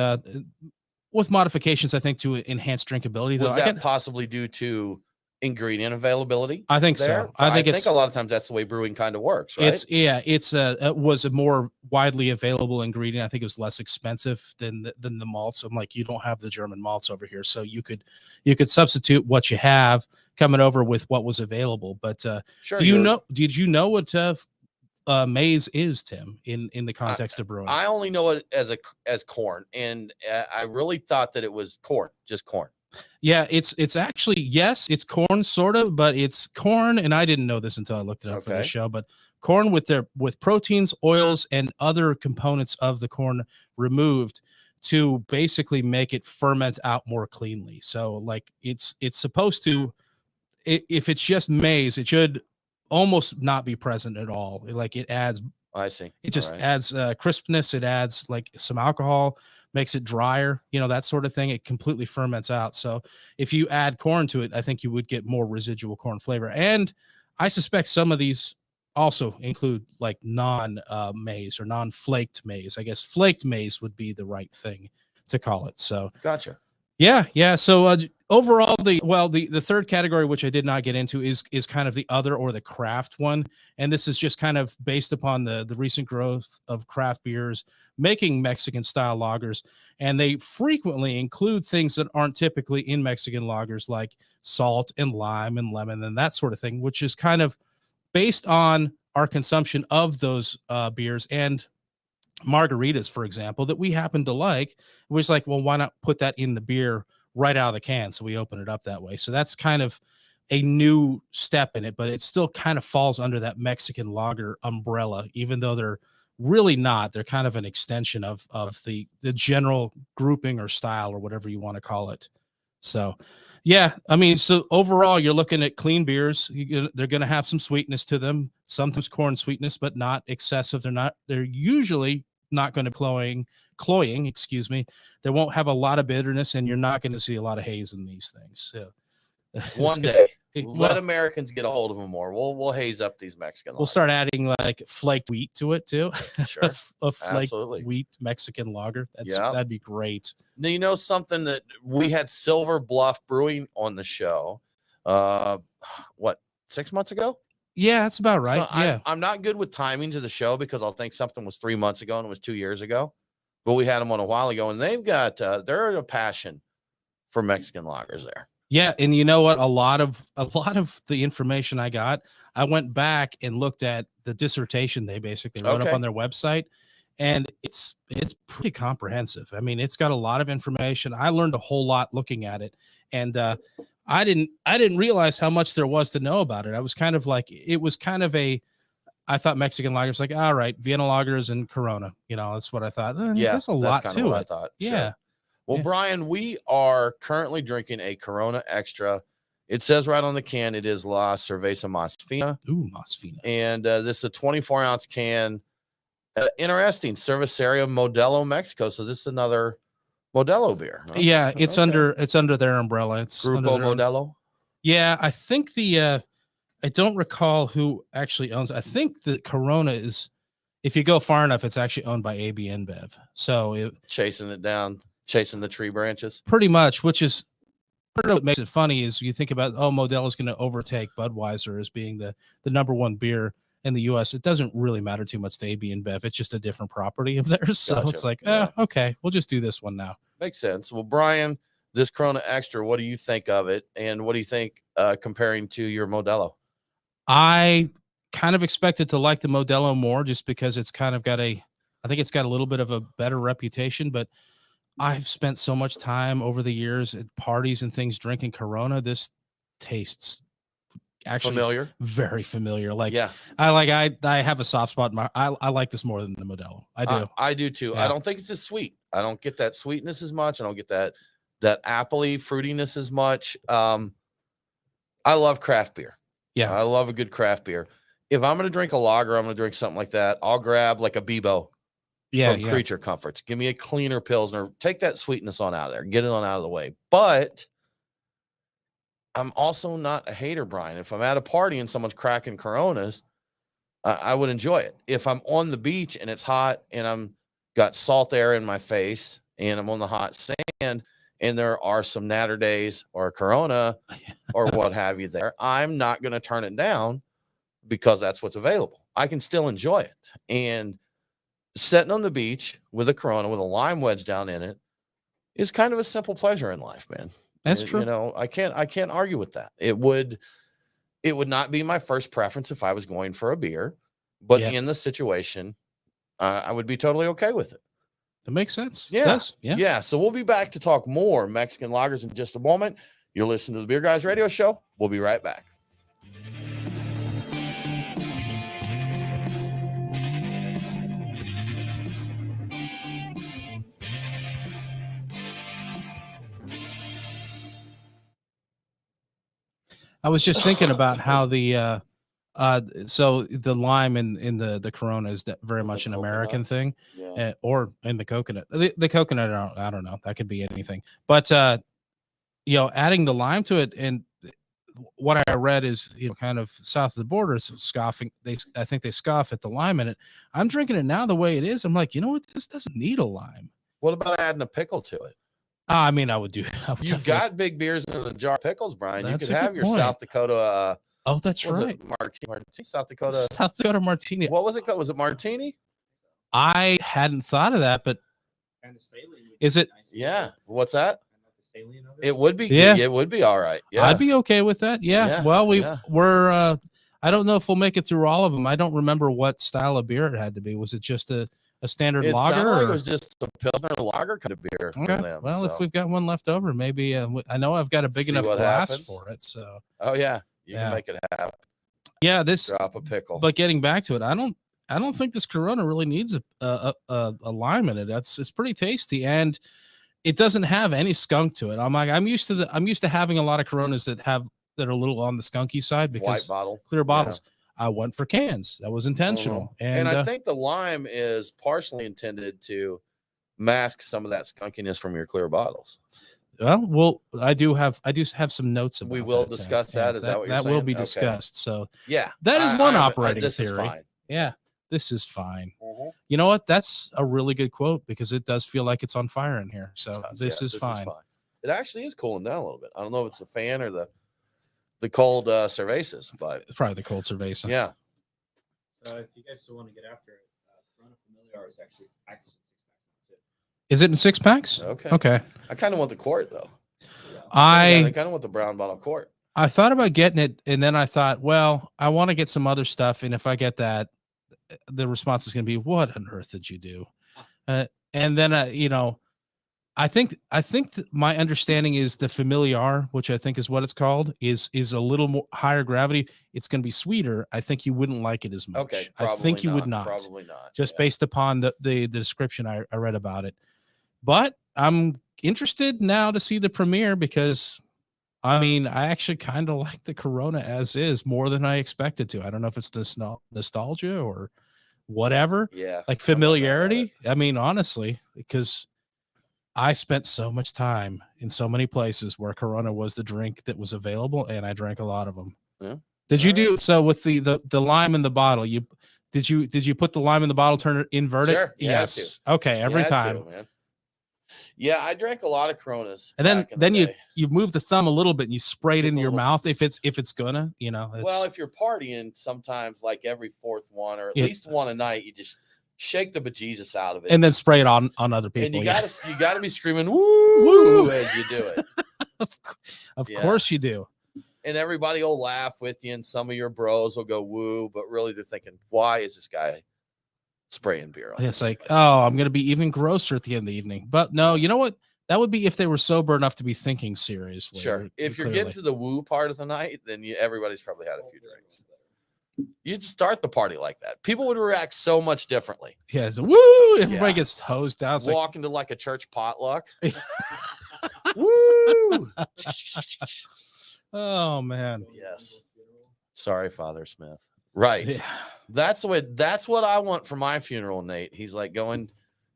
Speaker 2: with modifications, I think, to enhance drinkability.
Speaker 1: Was that possibly due to ingredient availability?
Speaker 2: I think
Speaker 1: there?
Speaker 2: so. I think
Speaker 1: a lot of times that's the way brewing kind of works, right?
Speaker 2: It was a more widely available ingredient. I think it was less expensive than the malts. I'm like, you don't have the German malts over here, so you could substitute what you have coming over with what was available. But
Speaker 1: sure,
Speaker 2: did you know what maize is, Tim, in the context of brewing?
Speaker 1: I only know it as corn, and I really thought that it was corn, just corn.
Speaker 2: Yeah, it's actually, yes, it's corn sort of, but it's corn, and I didn't know this until I looked it up for the show, but corn with proteins, oils, and other components of the corn removed to basically make it ferment out more cleanly. So like it's supposed to, if it's just maize, it should almost not be present at all. Like it adds,
Speaker 1: I see.
Speaker 2: it just adds crispness. It adds like some alcohol, makes it drier, that sort of thing. It completely ferments out. So if you add corn to it, I think you would get more residual corn flavor. And I suspect some of these also include like non-maize or non-flaked maize. I guess flaked maize would be the right thing to call it. So
Speaker 1: gotcha.
Speaker 2: Yeah. So overall, the third category, which I did not get into, is kind of the other or the craft one, and this is just kind of based upon the recent growth of craft beers making Mexican style lagers, and they frequently include things that aren't typically in Mexican lagers, like salt and lime and lemon and that sort of thing, which is kind of based on our consumption of those beers and margaritas, for example, that we happen to like. It was like, well, why not put that in the beer right out of the can? So we open it up that way. So that's kind of a new step in it, but it still kind of falls under that Mexican lager umbrella, even though they're really not. They're kind of an extension of the general grouping or style or whatever you want to call it. So yeah, I mean, so overall you're looking at clean beers. They're going to have some sweetness to them, sometimes corn sweetness, but not excessive. They're usually not going to cloying, excuse me. They won't have a lot of bitterness, and you're not going to see a lot of haze in these things. So
Speaker 1: one day, let Americans get a hold of them more. We'll haze up these Mexican.
Speaker 2: We'll start adding like flaked wheat to it too.
Speaker 1: Sure,
Speaker 2: a flaked wheat Mexican lager. That'd be great.
Speaker 1: Now, you know something that we had Silver Bluff Brewing on the show. 6 months ago?
Speaker 2: Yeah, that's about right.
Speaker 1: So
Speaker 2: yeah,
Speaker 1: I'm not good with timings of the show because I'll think something was 3 months ago and it was 2 years ago. But we had them on a while ago, and they've got they're a passion for Mexican lagers there.
Speaker 2: Yeah, and you know what? A lot of the information I got, I went back and looked at the dissertation they basically wrote up on their website, and it's pretty comprehensive. I mean, it's got a lot of information. I learned a whole lot looking at it, and I didn't realize how much there was to know about it. I was kind of like, I thought Mexican lagers like, all right, Vienna lagers and Corona. That's what I thought.
Speaker 1: Yeah,
Speaker 2: that's a lot to it.
Speaker 1: I thought.
Speaker 2: Yeah.
Speaker 1: Sure. Well, yeah. Brian, we are currently drinking a Corona Extra. It says right on the can, it is La Cerveza Más Fina.
Speaker 2: Ooh, Más Fina.
Speaker 1: And this is a 24-ounce can. Interesting. Cerveceria Modelo, Mexico. So this is another Modelo beer. Huh?
Speaker 2: Yeah, it's under their umbrella. It's
Speaker 1: Grupo Modelo.
Speaker 2: Yeah, I think I don't recall who actually owns it. I think the Corona is, if you go far enough, it's actually owned by AB InBev. So
Speaker 1: chasing it down, chasing the tree branches.
Speaker 2: Pretty much, which is part of what makes it funny is you think about, Modelo is going to overtake Budweiser as being the number one beer in the U.S. It doesn't really matter too much to AB InBev. It's just a different property of theirs. So gotcha. It's like, okay, we'll just do this one now.
Speaker 1: Makes sense. Well, Brian, this Corona Extra, what do you think of it? And what do you think comparing to your Modelo?
Speaker 2: I kind of expected to like the Modelo more just because it's kind of I think it's got a little bit of a better reputation, but I've spent so much time over the years at parties and things drinking Corona. This tastes actually
Speaker 1: Familiar.
Speaker 2: very familiar. Like,
Speaker 1: Yeah,
Speaker 2: I have a soft spot. I like this more than the Modelo. I do.
Speaker 1: I do too.
Speaker 2: Yeah.
Speaker 1: I don't think it's as sweet. I don't get that sweetness as much. I don't get that appley fruitiness as much. I love craft beer.
Speaker 2: Yeah.
Speaker 1: I love a good craft beer. If I'm going to drink a lager, I'm going to drink something like that. I'll grab like a Bebo
Speaker 2: Yeah.
Speaker 1: from Creature Comforts. Give me a cleaner Pilsner. Take that sweetness on out of there. Get it on out of the way. But I'm also not a hater, Brian. If I'm at a party and someone's cracking Coronas, I would enjoy it. If I'm on the beach and it's hot and I'm got salt air in my face and I'm on the hot sand and there are some natter days or a Corona or what have you there, I'm not going to turn it down because that's what's available. I can still enjoy it. And sitting on the beach with a Corona with a lime wedge down in it is kind of a simple pleasure in life, man.
Speaker 2: That's true.
Speaker 1: You know, I can't argue with that. It would not be my first preference if I was going for a beer, but in the situation, I would be totally okay with it.
Speaker 2: That makes sense.
Speaker 1: Yeah.
Speaker 2: It does. Yeah.
Speaker 1: Yeah. So we'll be back to talk more Mexican lagers in just a moment. You're listening to the Beer Guys Radio Show. We'll be right back.
Speaker 2: I was just thinking about how so the lime in the Corona is very much an American thing, or in the coconut. The coconut, I don't know. That could be anything. But adding the lime to it, and what I read is, kind of south of the border is scoffing. I think they scoff at the lime in it. I'm drinking it now the way it is. I'm like, you know what? This doesn't need a lime.
Speaker 1: What about adding a pickle to it?
Speaker 2: I mean, I would
Speaker 1: You've got big beers in a jar of pickles, Brian.
Speaker 2: That's
Speaker 1: you could have your
Speaker 2: point.
Speaker 1: South Dakota.
Speaker 2: Oh, that's right.
Speaker 1: Martini, South Dakota.
Speaker 2: South Dakota Martini.
Speaker 1: What was it called? Was it Martini?
Speaker 2: I hadn't thought of that, but is it?
Speaker 1: Yeah. What's that? It would be.
Speaker 2: Yeah.
Speaker 1: It would be all right. Yeah.
Speaker 2: I'd be okay with that. Yeah.
Speaker 1: Yeah,
Speaker 2: Well,
Speaker 1: yeah.
Speaker 2: we're. I don't know if we'll make it through all of them. I don't remember what style of beer it had to be. Was it just a standard
Speaker 1: It
Speaker 2: lager?
Speaker 1: sounded like
Speaker 2: or?
Speaker 1: it was just a Pilsner lager kind of beer.
Speaker 2: Okay.
Speaker 1: For them,
Speaker 2: Well, if
Speaker 1: so.
Speaker 2: we've got one left over, maybe I know I've got a big
Speaker 1: See
Speaker 2: enough
Speaker 1: what
Speaker 2: glass
Speaker 1: happens.
Speaker 2: for it. So.
Speaker 1: Oh yeah, you
Speaker 2: Yeah.
Speaker 1: can make it happen.
Speaker 2: Yeah. This.
Speaker 1: Drop a pickle.
Speaker 2: But getting back to it, I don't think this Corona really needs a lime in it. It's pretty tasty, and it doesn't have any skunk to it. I'm used to having a lot of Coronas that are a little on the skunky side because
Speaker 1: White bottle.
Speaker 2: clear bottles. I went for cans. That was intentional.
Speaker 1: And I think the lime is partially intended to mask some of that skunkiness from your clear bottles.
Speaker 2: Well, I do have some notes about
Speaker 1: We will
Speaker 2: that,
Speaker 1: discuss that. Is that what you're
Speaker 2: that
Speaker 1: saying?
Speaker 2: will be
Speaker 1: Okay.
Speaker 2: discussed. So
Speaker 1: Yeah.
Speaker 2: that is one
Speaker 1: I'm-
Speaker 2: operating
Speaker 1: this
Speaker 2: theory.
Speaker 1: Is fine.
Speaker 2: Yeah, this is fine.
Speaker 1: Mhm.
Speaker 2: You know what? That's a really good quote because it does feel like it's on fire in here. So this is fine.
Speaker 1: It actually is cooling down a little bit. I don't know if it's the fan or the cold cervezas, but
Speaker 2: It's probably the cold cerveza.
Speaker 1: yeah.
Speaker 5: So if you guys still want to get after it, Corona Familiar is actually packaged in 6-packs too.
Speaker 2: Is it in 6-packs?
Speaker 1: Okay.
Speaker 2: Okay.
Speaker 1: I kind of want the quart though.
Speaker 2: I
Speaker 1: kind of want the brown bottle quart.
Speaker 2: I thought about getting it, and then I thought, well, I want to get some other stuff, and if I get that, the response is going to be, "What on earth did you do?" And then, I think my understanding is the Familiar, which I think is what it's called, is a little more higher gravity. It's going to be sweeter. I think you wouldn't like it as much.
Speaker 1: Okay.
Speaker 2: I think you would not.
Speaker 1: Probably not.
Speaker 2: Just
Speaker 1: yeah.
Speaker 2: based upon the description I read about it. But I'm interested now to see the premiere because, I mean, I actually kind of like the Corona as is more than I expected to. I don't know if it's nostalgia or whatever.
Speaker 1: Yeah.
Speaker 2: Like familiarity. I mean, honestly, because I spent so much time in so many places where Corona was the drink that was available, and I drank a lot of them.
Speaker 1: Yeah.
Speaker 2: Did you do so with the lime in the bottle? Did you put the lime in the bottle, turn it, invert it?
Speaker 1: Sure.
Speaker 2: Yes. Okay. Every time.
Speaker 1: man. Yeah, I drank a lot of Coronas.
Speaker 2: And then
Speaker 1: back in the day.
Speaker 2: you move the thumb a little bit and you spray it
Speaker 1: Get
Speaker 2: into
Speaker 1: the
Speaker 2: your
Speaker 1: little
Speaker 2: mouth if it's gonna,
Speaker 1: Well, if you're partying, sometimes like every fourth one or at
Speaker 2: Yeah.
Speaker 1: least one a night, you just shake the bejesus out of it,
Speaker 2: and then spray it on other people.
Speaker 1: and you
Speaker 2: yeah.
Speaker 1: gotta be screaming woo as you do it,
Speaker 2: of
Speaker 1: Yeah.
Speaker 2: course you do.
Speaker 1: and everybody will laugh with you, and some of your bros will go woo, but really they're thinking, why is this guy spraying beer on
Speaker 2: It's like,
Speaker 1: everybody?
Speaker 2: oh, I'm gonna be even grosser at the end of the evening. But no, you know what? That would be if they were sober enough to be thinking seriously.
Speaker 1: Sure. If you're getting to the woo part of the night, then everybody's probably had a few drinks. You just start the party like that. People would react so much differently.
Speaker 2: Yeah, so, woo! Everybody gets hosed out.
Speaker 1: Walk into like a church potluck. Woo!
Speaker 2: Oh man.
Speaker 1: Yes. Sorry, Father Smith. Right.
Speaker 2: Yeah.
Speaker 1: That's what I want for my funeral, Nate. He's like going,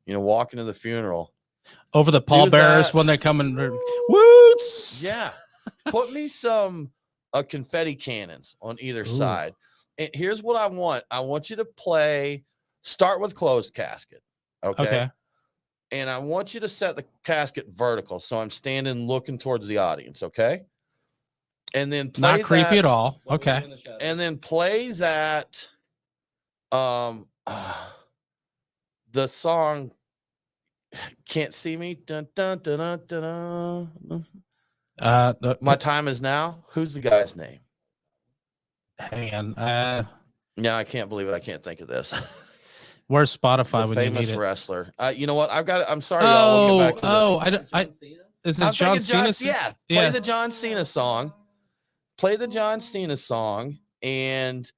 Speaker 1: walking to the funeral.
Speaker 2: Over the pallbearers when they're coming. Woots.
Speaker 1: Yeah. Put me some confetti cannons on either side. And here's what I want. I want you to start with closed casket. Okay. And I want you to set the casket vertical. So I'm standing looking towards the audience. Okay. And then play
Speaker 2: not creepy at all. Okay.
Speaker 1: And then play that the song Can't See Me. Dun, dun, dun, dun, dun, dun. My Time Is Now. Who's the guy's name?
Speaker 2: Hang on.
Speaker 1: No, I can't believe it. I can't think of this.
Speaker 2: Where's Spotify
Speaker 1: The
Speaker 2: when
Speaker 1: famous
Speaker 2: you need it?
Speaker 1: wrestler. You know what? I'm sorry, y'all. We'll get back to this.
Speaker 2: Is this John Cena?
Speaker 1: Yeah. Play the John Cena song. Play the John Cena song, and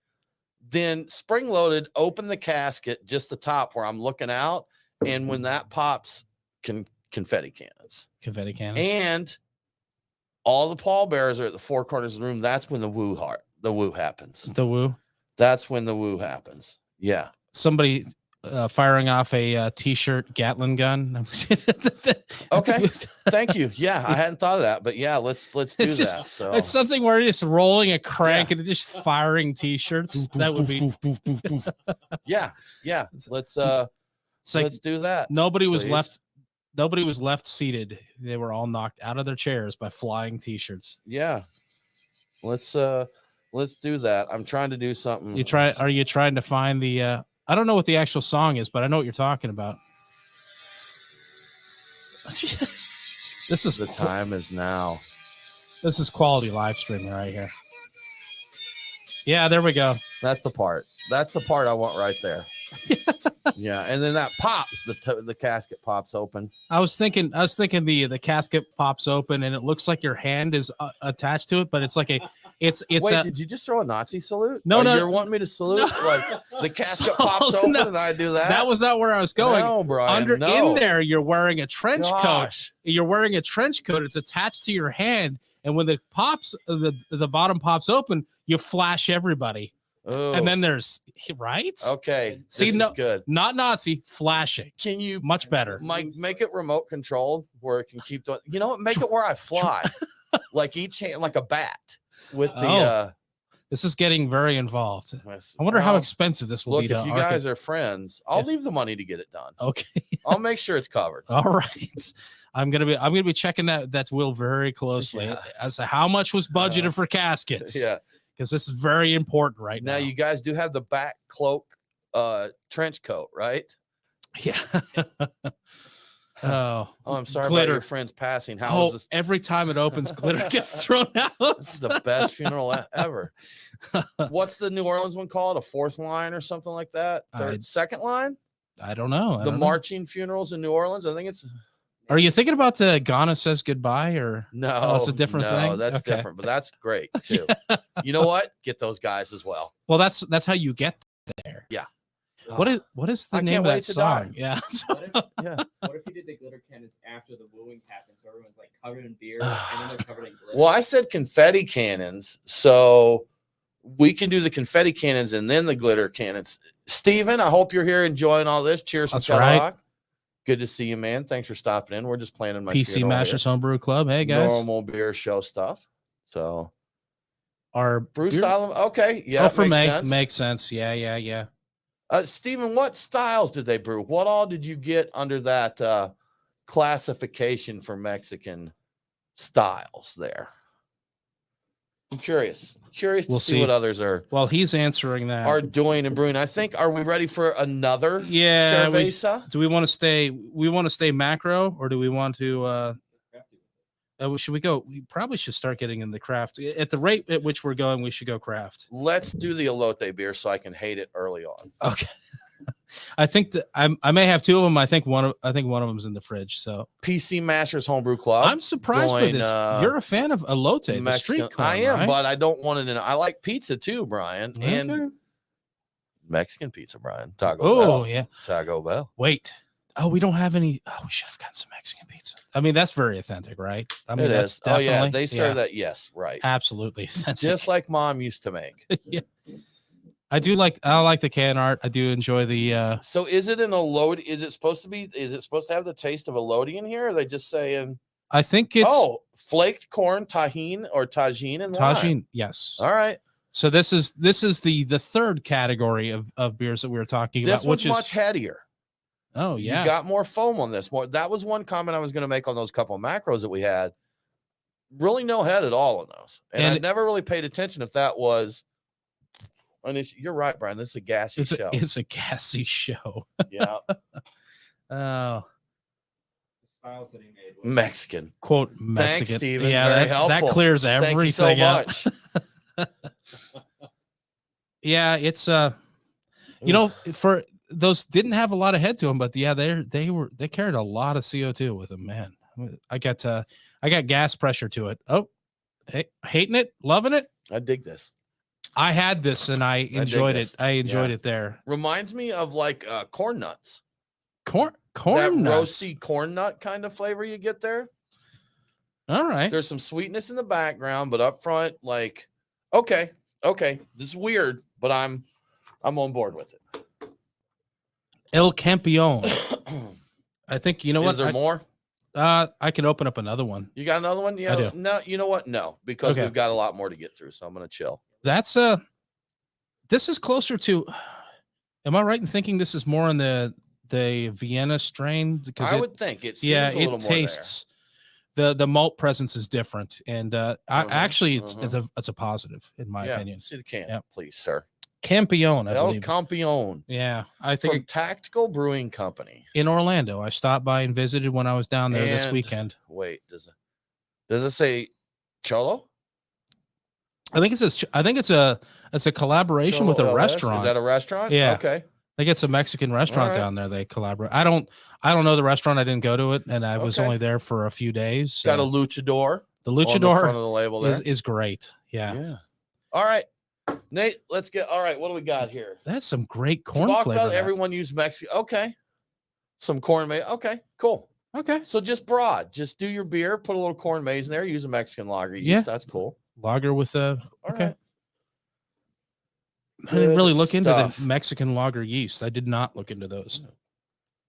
Speaker 1: then spring loaded, open the casket, just the top where I'm looking out. And when that pops, confetti cannons.
Speaker 2: Confetti cannons.
Speaker 1: And all the pallbearers are at the four corners of the room. That's when the woo happens.
Speaker 2: The woo.
Speaker 1: That's when the woo happens. Yeah.
Speaker 2: Somebody firing off a t-shirt Gatling gun.
Speaker 1: Okay. Thank you. Yeah, I hadn't thought of that, but yeah, let's do that. So
Speaker 2: it's something where you're just rolling a crank and just firing t-shirts. That would be
Speaker 1: yeah. Let's do that.
Speaker 2: Nobody was left seated. They were all knocked out of their chairs by flying t-shirts.
Speaker 1: Yeah. Let's do that. I'm trying to do something.
Speaker 2: Are you trying to find the I don't know what the actual song is, but I know what you're talking about. This is
Speaker 1: The Time Is Now.
Speaker 2: This is quality live streaming right here. Yeah, there we go.
Speaker 1: That's the part. That's the part I want right there. Yeah, and then that pops. The casket pops open.
Speaker 2: I was thinking the casket pops open and it looks like your hand is attached to it, but it's like it's.
Speaker 1: Wait, did you just throw a Nazi salute?
Speaker 2: No, no.
Speaker 1: You're wanting me to salute? No. Like the casket pops open and I do that?
Speaker 2: That was not where I was going.
Speaker 1: No, Brian.
Speaker 2: In there, you're wearing a trench coat. You're wearing a trench coat. It's attached to your hand, and when the bottom pops open, you flash everybody.
Speaker 1: Ooh.
Speaker 2: And then there's right.
Speaker 1: Okay.
Speaker 2: See,
Speaker 1: this is good.
Speaker 2: Not Nazi flashing.
Speaker 1: Can you
Speaker 2: much better?
Speaker 1: Make it remote controlled where it can keep doing. You know what? Make it where I fly, like each hand, like a bat with the.
Speaker 2: This is getting very involved. I wonder how expensive this will be.
Speaker 1: Look, if you guys are friends, I'll leave the money to get it done.
Speaker 2: Okay.
Speaker 1: I'll make sure it's covered.
Speaker 2: All right. I'm gonna be checking that will very closely as to how much was budgeted for caskets.
Speaker 1: Yeah.
Speaker 2: Because this is very important right now.
Speaker 1: Now you guys do have the back cloak trench coat, right?
Speaker 2: Yeah. Oh,
Speaker 1: I'm sorry
Speaker 2: glitter.
Speaker 1: about your friends passing. How is this?
Speaker 2: Every time it opens, glitter gets thrown out.
Speaker 1: This is the best funeral ever. What's the New Orleans one called? A fourth line or something like that? Second line?
Speaker 2: I don't know.
Speaker 1: The marching funerals in New Orleans. I think it's.
Speaker 2: Are you thinking about the Ghana Says Goodbye or
Speaker 1: no?
Speaker 2: Oh, it's a different thing.
Speaker 1: No, that's different, but that's great too. You know what? Get those guys as well.
Speaker 2: Well, that's how you get there.
Speaker 1: Yeah.
Speaker 2: What is the name of that song? Yeah.
Speaker 5: What if you did the glitter cannons after the wooing happens? So everyone's like covered in beer and then they're covered in glitter.
Speaker 1: Well, I said confetti cannons, so we can do the confetti cannons and then the glitter cannons. Steven, I hope you're here enjoying all this. Cheers from Cadillac. Good to see you, man. Thanks for stopping in. We're just playing in my
Speaker 2: PC Masters Homebrew Club. Hey guys,
Speaker 1: normal beer show stuff. So
Speaker 2: our
Speaker 1: brew style. Okay, yeah,
Speaker 2: for makes sense. Yeah.
Speaker 1: Steven, what styles did they brew? What all did you get under that classification for Mexican styles there? I'm curious to see what others are.
Speaker 2: Well, he's answering that.
Speaker 1: Are doing and brewing. I think. Are we ready for another?
Speaker 2: Yeah.
Speaker 1: Cerveza?
Speaker 2: Do we want to stay? We want to stay macro, or do we want to? Should we go? We probably should start getting in the craft. At the rate at which we're going, we should go craft.
Speaker 1: Let's do the elote beer so I can hate it early on.
Speaker 2: Okay. I think that I may have two of them. I think one of them's in the fridge. So
Speaker 1: PC Masters Homebrew Club.
Speaker 2: I'm surprised by
Speaker 1: doing,
Speaker 2: this. You're a fan of elote, the
Speaker 1: Mexican.
Speaker 2: street corn,
Speaker 1: I am,
Speaker 2: right?
Speaker 1: but I don't want it in. I like pizza too, Brian, and
Speaker 2: Okay.
Speaker 1: Mexican pizza, Brian. Taco
Speaker 2: Oh
Speaker 1: Bell.
Speaker 2: yeah.
Speaker 1: Taco Bell.
Speaker 2: Wait. Oh, we don't have any. Oh, we should have gotten some Mexican pizza. I mean, that's very authentic, right? I mean,
Speaker 1: It
Speaker 2: that's
Speaker 1: is. Oh yeah,
Speaker 2: definitely.
Speaker 1: they serve that. Yes, right.
Speaker 2: Absolutely authentic.
Speaker 1: Just like Mom used to make.
Speaker 2: Yeah. I like the can art. I do enjoy the.
Speaker 1: So is it an elote? Is it supposed to have the taste of elote in here? Or are they just saying?
Speaker 2: I think it's
Speaker 1: flaked corn, tajin, and lime.
Speaker 2: tagine. Yes.
Speaker 1: All right.
Speaker 2: So this is the third category of beers that we were talking
Speaker 1: This
Speaker 2: about,
Speaker 1: one's
Speaker 2: which is
Speaker 1: much headier.
Speaker 2: Oh yeah.
Speaker 1: You got more foam on this. That was one comment I was going to make on those couple of macros that we had. Really no head at all on those. And I never really paid attention if that was. And you're right, Brian. This is a gassy show.
Speaker 2: It's a gassy show.
Speaker 1: Yeah.
Speaker 2: Oh.
Speaker 5: Styles that he made.
Speaker 1: Mexican.
Speaker 2: Quote Mexican.
Speaker 1: Thanks, Steven.
Speaker 2: Yeah,
Speaker 1: Very
Speaker 2: that
Speaker 1: helpful.
Speaker 2: clears everything
Speaker 1: Thank you so
Speaker 2: up.
Speaker 1: much.
Speaker 2: Yeah, it's you know, for those didn't have a lot of head to them, but yeah, they carried a lot of CO2 with them, man. I got gas pressure to it. Oh, hey, hating it, loving it.
Speaker 1: I dig this.
Speaker 2: I had this and I enjoyed it. I enjoyed
Speaker 1: Yeah.
Speaker 2: it there.
Speaker 1: Reminds me of like corn nuts.
Speaker 2: Corn
Speaker 1: That
Speaker 2: nuts.
Speaker 1: roasty corn nut kind of flavor you get there.
Speaker 2: All right.
Speaker 1: There's some sweetness in the background, but up front, like, okay, this is weird, but I'm on board with it.
Speaker 2: El Campeon. I think you know what?
Speaker 1: Is there more?
Speaker 2: I can open up another one.
Speaker 1: You got another one? Yeah.
Speaker 2: I do.
Speaker 1: No, you know what? No, because
Speaker 2: Okay.
Speaker 1: we've got a lot more to get through. So I'm gonna chill.
Speaker 2: That's this is closer to. Am I right in thinking this is more on the Vienna strain? Because
Speaker 1: I would think it seems
Speaker 2: yeah,
Speaker 1: a little
Speaker 2: it
Speaker 1: more
Speaker 2: tastes the malt presence is different, and I actually it's a positive in my
Speaker 1: there.
Speaker 2: opinion.
Speaker 1: See the can,
Speaker 2: Yep.
Speaker 1: please, sir.
Speaker 2: Campeon, I
Speaker 1: El
Speaker 2: believe.
Speaker 1: Campeon
Speaker 2: Yeah, I
Speaker 1: from
Speaker 2: think
Speaker 1: Tactical Brewing Company
Speaker 2: in Orlando. I stopped by and visited when I was down there this
Speaker 1: And-
Speaker 2: weekend.
Speaker 1: Wait, does it say Cholo?
Speaker 2: I think it's a collaboration with a
Speaker 1: Cholo LS?
Speaker 2: restaurant.
Speaker 1: Is that a restaurant?
Speaker 2: Yeah.
Speaker 1: Okay.
Speaker 2: I think it's a Mexican restaurant
Speaker 1: All right.
Speaker 2: down there. They collaborate. I don't know the restaurant. I didn't go to it, and I was
Speaker 1: Okay.
Speaker 2: only there for a few days.
Speaker 1: It's got a luchador.
Speaker 2: the
Speaker 1: On the front
Speaker 2: luchador
Speaker 1: of the label there.
Speaker 2: is great. Yeah.
Speaker 1: Yeah. All right, Nate. Let's get. All right, what do we got here?
Speaker 2: That's some great corn
Speaker 1: Talk
Speaker 2: flavor.
Speaker 1: about
Speaker 2: there.
Speaker 1: everyone use Mexican. Okay. Some corn maze. Okay, cool.
Speaker 2: Okay.
Speaker 1: So just broad. Just do your beer. Put a little corn maze in there. Use a Mexican lager yeast.
Speaker 2: Yeah.
Speaker 1: That's cool.
Speaker 2: Lager with a.
Speaker 1: All
Speaker 2: Okay.
Speaker 1: right.
Speaker 2: I didn't really look into
Speaker 1: stuff.
Speaker 2: the Mexican lager yeast. I did not look into those.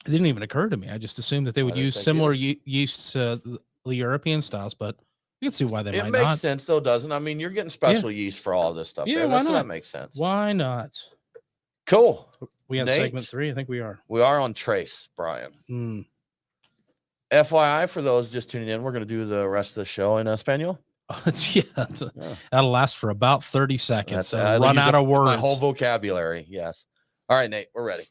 Speaker 2: It didn't even occur to me. I just assumed that they would
Speaker 1: didn't
Speaker 2: use
Speaker 1: think
Speaker 2: similar yeasts to the European styles, but you can see why they
Speaker 1: It
Speaker 2: might
Speaker 1: makes
Speaker 2: not.
Speaker 1: sense though, doesn't it? I mean, you're getting special yeast for all this stuff.
Speaker 2: Yeah,
Speaker 1: there.
Speaker 2: why
Speaker 1: So
Speaker 2: not?
Speaker 1: that makes sense.
Speaker 2: Why not?
Speaker 1: Cool.
Speaker 2: We got
Speaker 1: Nate?
Speaker 2: segment 3. I think we are.
Speaker 1: We are on Trace, Brian.
Speaker 2: Mm.
Speaker 1: FYI, for those just tuning in, we're going to do the rest of the show in Espanol.
Speaker 2: Yeah,
Speaker 1: Yeah.
Speaker 2: that'll last for about 30 seconds.
Speaker 1: I'll
Speaker 2: Run
Speaker 1: use
Speaker 2: out
Speaker 1: up
Speaker 2: of words.
Speaker 1: My whole vocabulary. Yes. All right, Nate, we're ready.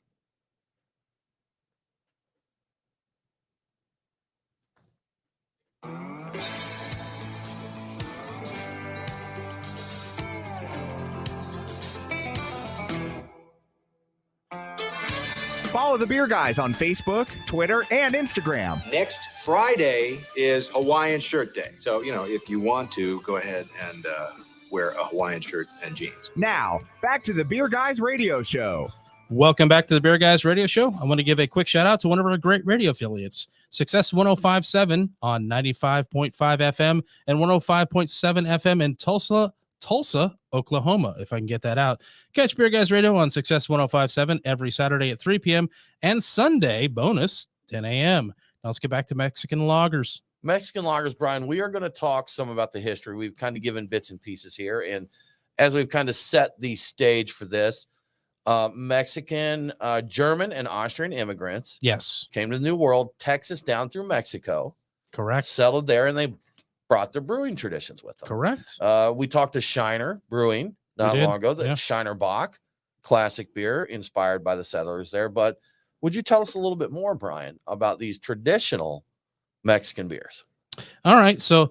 Speaker 3: Follow the Beer Guys on Facebook, Twitter, and Instagram.
Speaker 7: Next Friday is Hawaiian Shirt Day. So, if you want to, go ahead and wear a Hawaiian shirt and jeans.
Speaker 3: Now, back to the Beer Guys radio show.
Speaker 2: Welcome back to the Beer Guys Radio Show. I want to give a quick shout out to one of our great radio affiliates, Success 105.7 on 95.5 FM and 105.7 FM in Tulsa, Oklahoma, if I can get that out. Catch Beer Guys Radio on Success 105.7 every Saturday at 3 p.m. and Sunday, bonus, 10 a.m. Now let's get back to Mexican lagers.
Speaker 1: Mexican lagers, Brian, we are going to talk some about the history. We've kind of given bits and pieces here. And as we've kind of set the stage for this, Mexican, German, and Austrian immigrants
Speaker 2: Yes,
Speaker 1: came to the New World, Texas down through Mexico,
Speaker 2: correct.
Speaker 1: settled there, and they brought their brewing traditions with them.
Speaker 2: Correct.
Speaker 1: We talked to Shiner Brewing not
Speaker 2: did,
Speaker 1: long ago, the
Speaker 2: yeah.
Speaker 1: Shiner Bock, classic beer inspired by the settlers there. But would you tell us a little bit more, Brian, about these traditional Mexican beers?
Speaker 2: All right. So,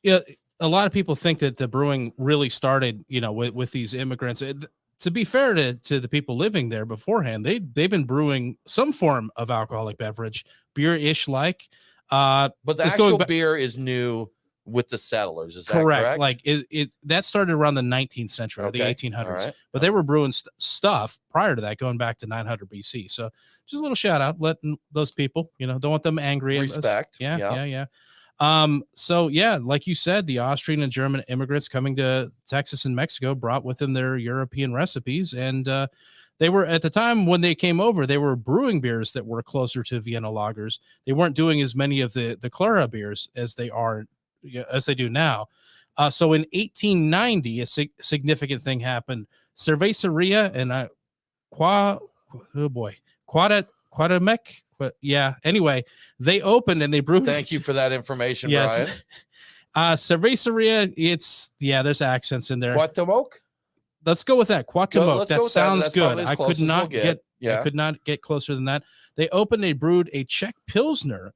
Speaker 2: yeah, a lot of people think that the brewing really started, with these immigrants. to be fair to the people living there beforehand, they've been brewing some form of alcoholic beverage, beer-ish like.
Speaker 1: But the
Speaker 2: it's
Speaker 1: actual
Speaker 2: going
Speaker 1: beer is new with the settlers. Is that
Speaker 2: correct.
Speaker 1: correct?
Speaker 2: Like it that started around the 19th century or the
Speaker 1: Okay.
Speaker 2: 1800s,
Speaker 1: All right.
Speaker 2: but they were brewing stuff prior to that, going back to 900 BC. So just a little shout out, letting those people, don't want them angry. at us.
Speaker 1: Respect.
Speaker 2: Yeah. So yeah, like you said, the Austrian and German immigrants coming to Texas and Mexico brought with them their European recipes, and they were, at the time when they came over, they were brewing beers that were closer to Vienna lagers. They weren't doing as many of the Clara beers as they do now. So in 1890, a significant thing happened. Cerveceria and Quadamec. But yeah, anyway, they opened and they brewed.
Speaker 1: Thank you for that information,
Speaker 2: yes.
Speaker 1: Brian.
Speaker 2: Cerveceria, there's accents in there.
Speaker 1: Cuauhtemoc?
Speaker 2: Let's go with that. Cuauhtemoc. That sounds good.
Speaker 1: I
Speaker 2: could not get closer than that. They opened and brewed a Czech Pilsner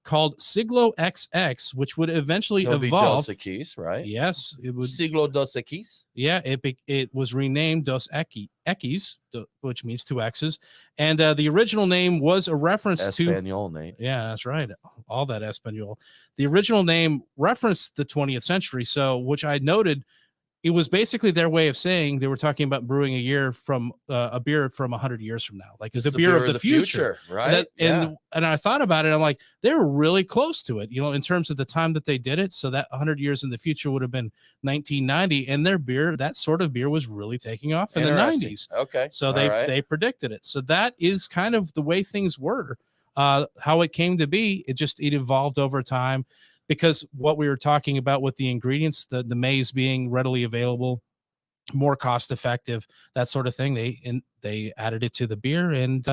Speaker 2: called Siglo XX, which would eventually evolve.
Speaker 1: Dos Equis, right?
Speaker 2: Yes, it would.
Speaker 1: Siglo Dos Equis.
Speaker 2: Yeah, it was renamed Dos Equis, which means 2 X's, and the original name was a reference
Speaker 1: Espanol name.
Speaker 2: Yeah, that's right. All that Espanol. The original name referenced the 20th century, so which I noted. It was basically their way of saying they were talking about brewing a beer from 100 years from now, like
Speaker 1: It's
Speaker 2: the beer of the future,
Speaker 1: right?
Speaker 2: And I thought about it. I'm like, they were really close to it, in terms of the time that they did it. So that 100 years in the future would have been 1990, and their beer, that sort of beer, was really taking off in the 90s.
Speaker 1: Okay,
Speaker 2: so they predicted it. So that is kind of the way things were. How it came to be, it evolved over time. Because what we were talking about with the ingredients, the maize being readily available, more cost effective, that sort of thing, they added it to the beer, and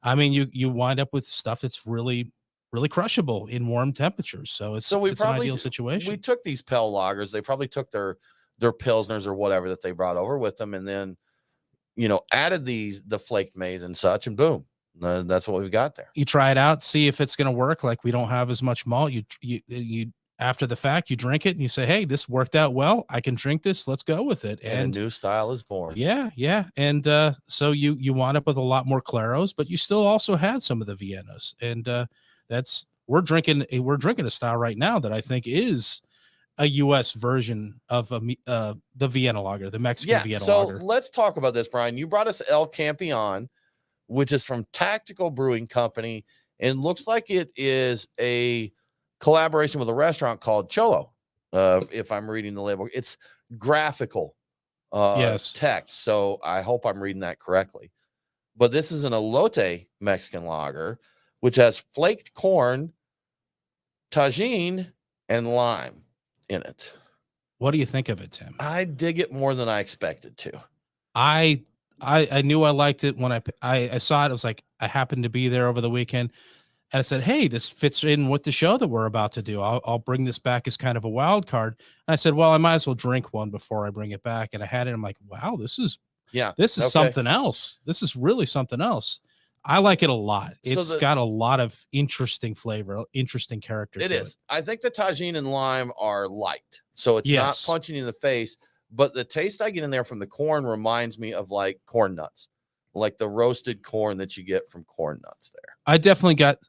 Speaker 2: you wind up with stuff that's really, really crushable in warm temperatures. So it's an ideal situation.
Speaker 1: We took these Pale lagers. They probably took their pilsners or whatever that they brought over with them, and then added the flaked maize and such, and boom. That's what we've got there.
Speaker 2: You try it out, see if it's going to work. Like, we don't have as much malt. You after the fact, you drink it and you say, hey, this worked out well. I can drink this. Let's go with it.
Speaker 1: And a new style is born.
Speaker 2: Yeah. And so you wind up with a lot more Claros, but you still also had some of the Viennas. And we're drinking a style right now that I think is a U.S. version of the Vienna lager, the Mexican Vienna lager.
Speaker 1: So let's talk about this, Brian. You brought us El Campeon, which is from Tactical Brewing Company, and looks like it is a collaboration with a restaurant called Cholo. If I'm reading the label, it's graphical text, so I hope I'm reading that correctly. But this is an elote Mexican lager, which has flaked corn, tagine, and lime in it.
Speaker 2: What do you think of it, Tim?
Speaker 1: I dig it more than I expected to.
Speaker 2: I knew I liked it when I saw it. I was like, I happened to be there over the weekend, and I said, hey, this fits in with the show that we're about to do. I'll bring this back as kind of a wild card. And I said, well, I might as well drink one before I bring it back. And I had it. I'm like, wow, this is something else. This is really something else. I like it a lot. It's got a lot of interesting flavor, interesting character.
Speaker 1: It is. I think the tagine and lime are light, so it's not punching you in the face. But the taste I get in there from the corn reminds me of like corn nuts, like the roasted corn that you get from corn nuts there. I definitely got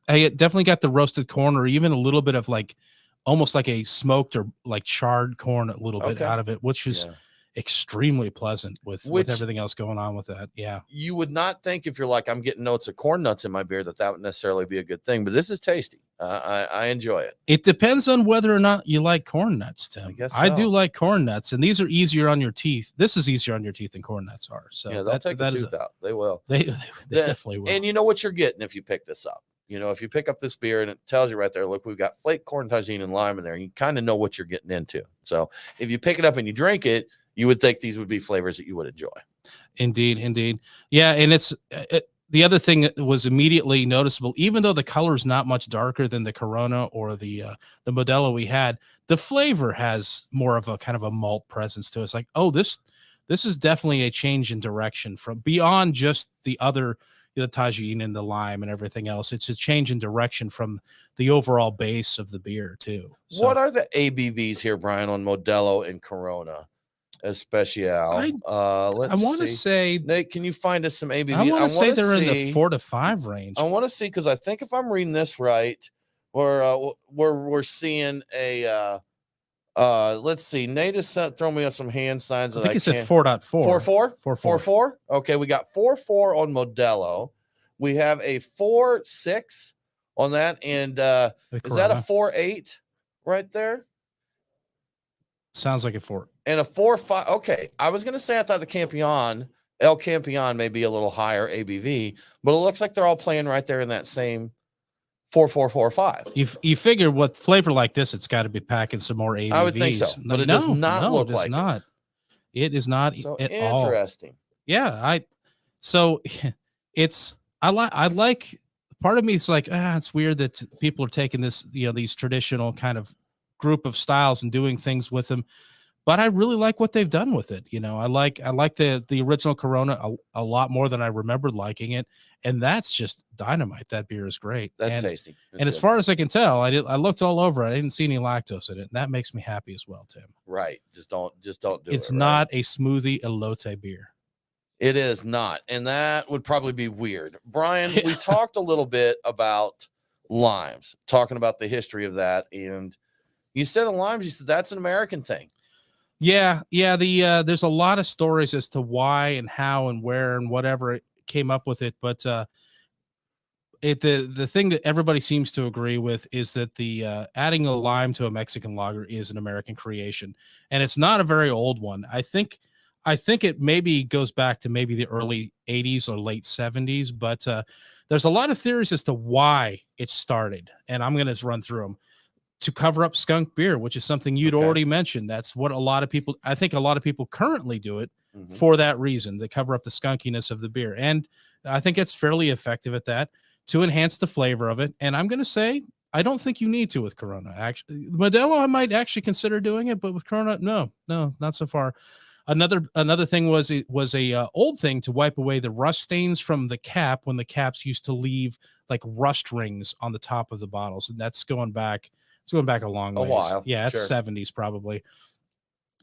Speaker 2: the roasted corn, or even a little bit of like almost like a smoked or like charred corn, a little bit out of it, which is extremely pleasant with everything else going on with that. Yeah.
Speaker 1: You would not think, if you're like, I'm getting notes of corn nuts in my beer, that would necessarily be a good thing, but this is tasty. I enjoy it.
Speaker 2: It depends on whether or not you like corn nuts, Tim.
Speaker 1: I guess so.
Speaker 2: I do like corn nuts, and these are easier on your teeth. This is easier on your teeth than corn nuts are. So
Speaker 1: yeah, they'll take a tooth out. They will.
Speaker 2: They definitely will.
Speaker 1: And you know what you're getting if you pick this up. If you pick up this beer and it tells you right there, look, we've got flaked corn, tagine, and lime in there, and you kind of know what you're getting into. So if you pick it up and you drink it, you would think these would be flavors that you would enjoy.
Speaker 2: Indeed. Yeah. And the other thing that was immediately noticeable, even though the color is not much darker than the Corona or the Modelo we had, the flavor has more of a kind of a malt presence to it. It's like, oh, this is definitely a change in direction from beyond just the other, the tagine and the lime and everything else. It's a change in direction from the overall base of the beer too. So,
Speaker 1: what are the ABVs here, Brian, on Modelo and Corona? Especial. Let's
Speaker 2: I want to
Speaker 1: see.
Speaker 2: say
Speaker 1: Nate, can you find us some ABV?
Speaker 2: I want to say they're in the
Speaker 1: see-
Speaker 2: 4 to 5 range.
Speaker 1: I want to see because I think if I'm reading this right, we're seeing a let's see. Nate has thrown me some hand signs
Speaker 2: I
Speaker 1: that
Speaker 2: think it said
Speaker 1: can't.
Speaker 2: 4.4.
Speaker 1: 4.4?
Speaker 2: 4.4.
Speaker 1: 4.4? Okay, we got 4.4 on Modelo. We have a 4.6 on that. And is that a 4.8 right there?
Speaker 2: Sounds like a 4.
Speaker 1: And a 4.5. Okay. I was gonna say I thought the El Campeon may be a little higher ABV, but it looks like they're all playing right there in that same 4.4.4.5.
Speaker 2: You figure with flavor like this, it's got to be packing some more ABVs.
Speaker 1: I would think so, but it does not look like
Speaker 2: it. It is not
Speaker 1: so
Speaker 2: at all.
Speaker 1: interesting.
Speaker 2: Yeah, I like part of me is like, it's weird that people are taking this, these traditional kind of group of styles and doing things with them. But I really like what they've done with it. I like the original Corona a lot more than I remembered liking it. And that's just dynamite. That beer is great.
Speaker 1: That's tasty. That's
Speaker 2: and as
Speaker 1: good.
Speaker 2: far as I can tell, I looked all over it. I didn't see any lactose in it. And that makes me happy as well, Tim.
Speaker 1: Right. Just don't do it.
Speaker 2: It's not a smoothie elote beer.
Speaker 1: It is not. And that would probably be weird. Brian, we talked a little bit about limes, talking about the history of that. And you said on limes, you said that's an American thing.
Speaker 2: Yeah. There's a lot of stories as to why and how and where and whatever it came up with it, but the thing that everybody seems to agree with is that the adding a lime to a Mexican lager is an American creation, and it's not a very old one. I think it maybe goes back to maybe the early 80s or late 70s, but there's a lot of theories as to why it started, and I'm going to run through them. To cover up skunk beer, which is something you'd already mentioned. That's what I think a lot of people currently do it for that reason, to cover up the skunkiness of the beer. And I think it's fairly effective at that, to enhance the flavor of it. And I'm going to say, I don't think you need to with Corona. Actually, Modelo, I might actually consider doing it, but with Corona, no, not so far. Another thing was a old thing to wipe away the rust stains from the cap when the caps used to leave like rust rings on the top of the bottles. And that's going back. It's going back a long ways.
Speaker 1: A while.
Speaker 2: Yeah, it's 70s probably.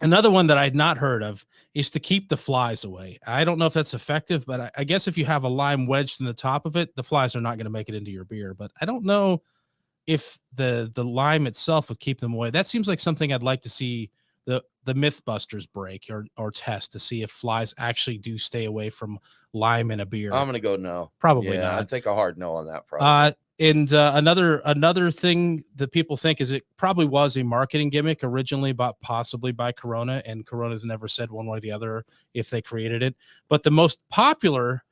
Speaker 2: Another one that I had not heard of is to keep the flies away. I don't know if that's effective, but I guess if you have a lime wedged in the top of it, the flies are not going to make it into your beer. But I don't know if the lime itself would keep them away. That seems like something I'd like to see the Mythbusters break or test to see if flies actually do stay away from lime in a beer.
Speaker 1: I'm going to go no.
Speaker 2: Probably not.
Speaker 1: I think a hard no on that. Probably.
Speaker 2: And another thing that people think is it probably was a marketing gimmick originally, possibly by Corona, and Corona's never said one way or the other if they created it. But the most popular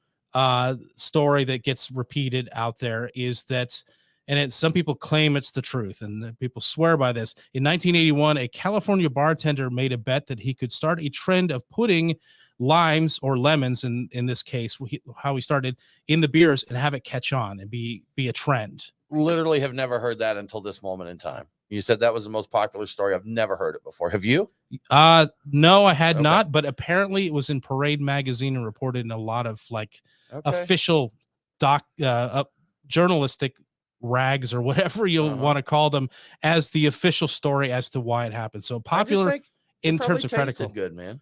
Speaker 2: story that gets repeated out there is that, and some people claim it's the truth, and people swear by this. In 1981, a California bartender made a bet that he could start a trend of putting limes or lemons, in this case, how he started, in the beers and have it catch on and be a trend.
Speaker 1: Literally have never heard that until this moment in time. You said that was the most popular story. I've never heard it before. Have you?
Speaker 2: No, I had not, but apparently it was in Parade magazine and reported in a lot of official journalistic rags or whatever you want to call them as the official story as to why it happened. So popular in terms of critical.
Speaker 1: Good, man.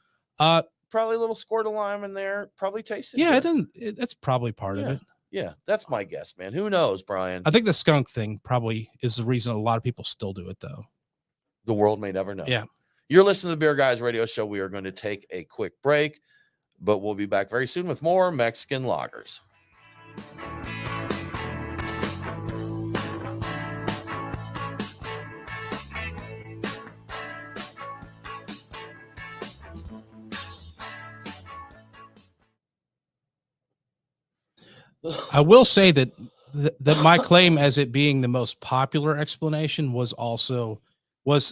Speaker 2: Probably
Speaker 1: a little squirt of lime in there. Probably tasted.
Speaker 2: Yeah,
Speaker 1: good.
Speaker 2: That's probably part of it.
Speaker 1: Yeah, that's my guess, man. Who knows, Brian?
Speaker 2: I think the skunk thing probably is the reason a lot of people still do it, though.
Speaker 1: The world may never know.
Speaker 2: Yeah.
Speaker 1: You're listening to the Beer Guys Radio Show. We are going to take a quick break, but we'll be back very soon with more Mexican lagers.
Speaker 2: I will say that my claim as it being the most popular explanation was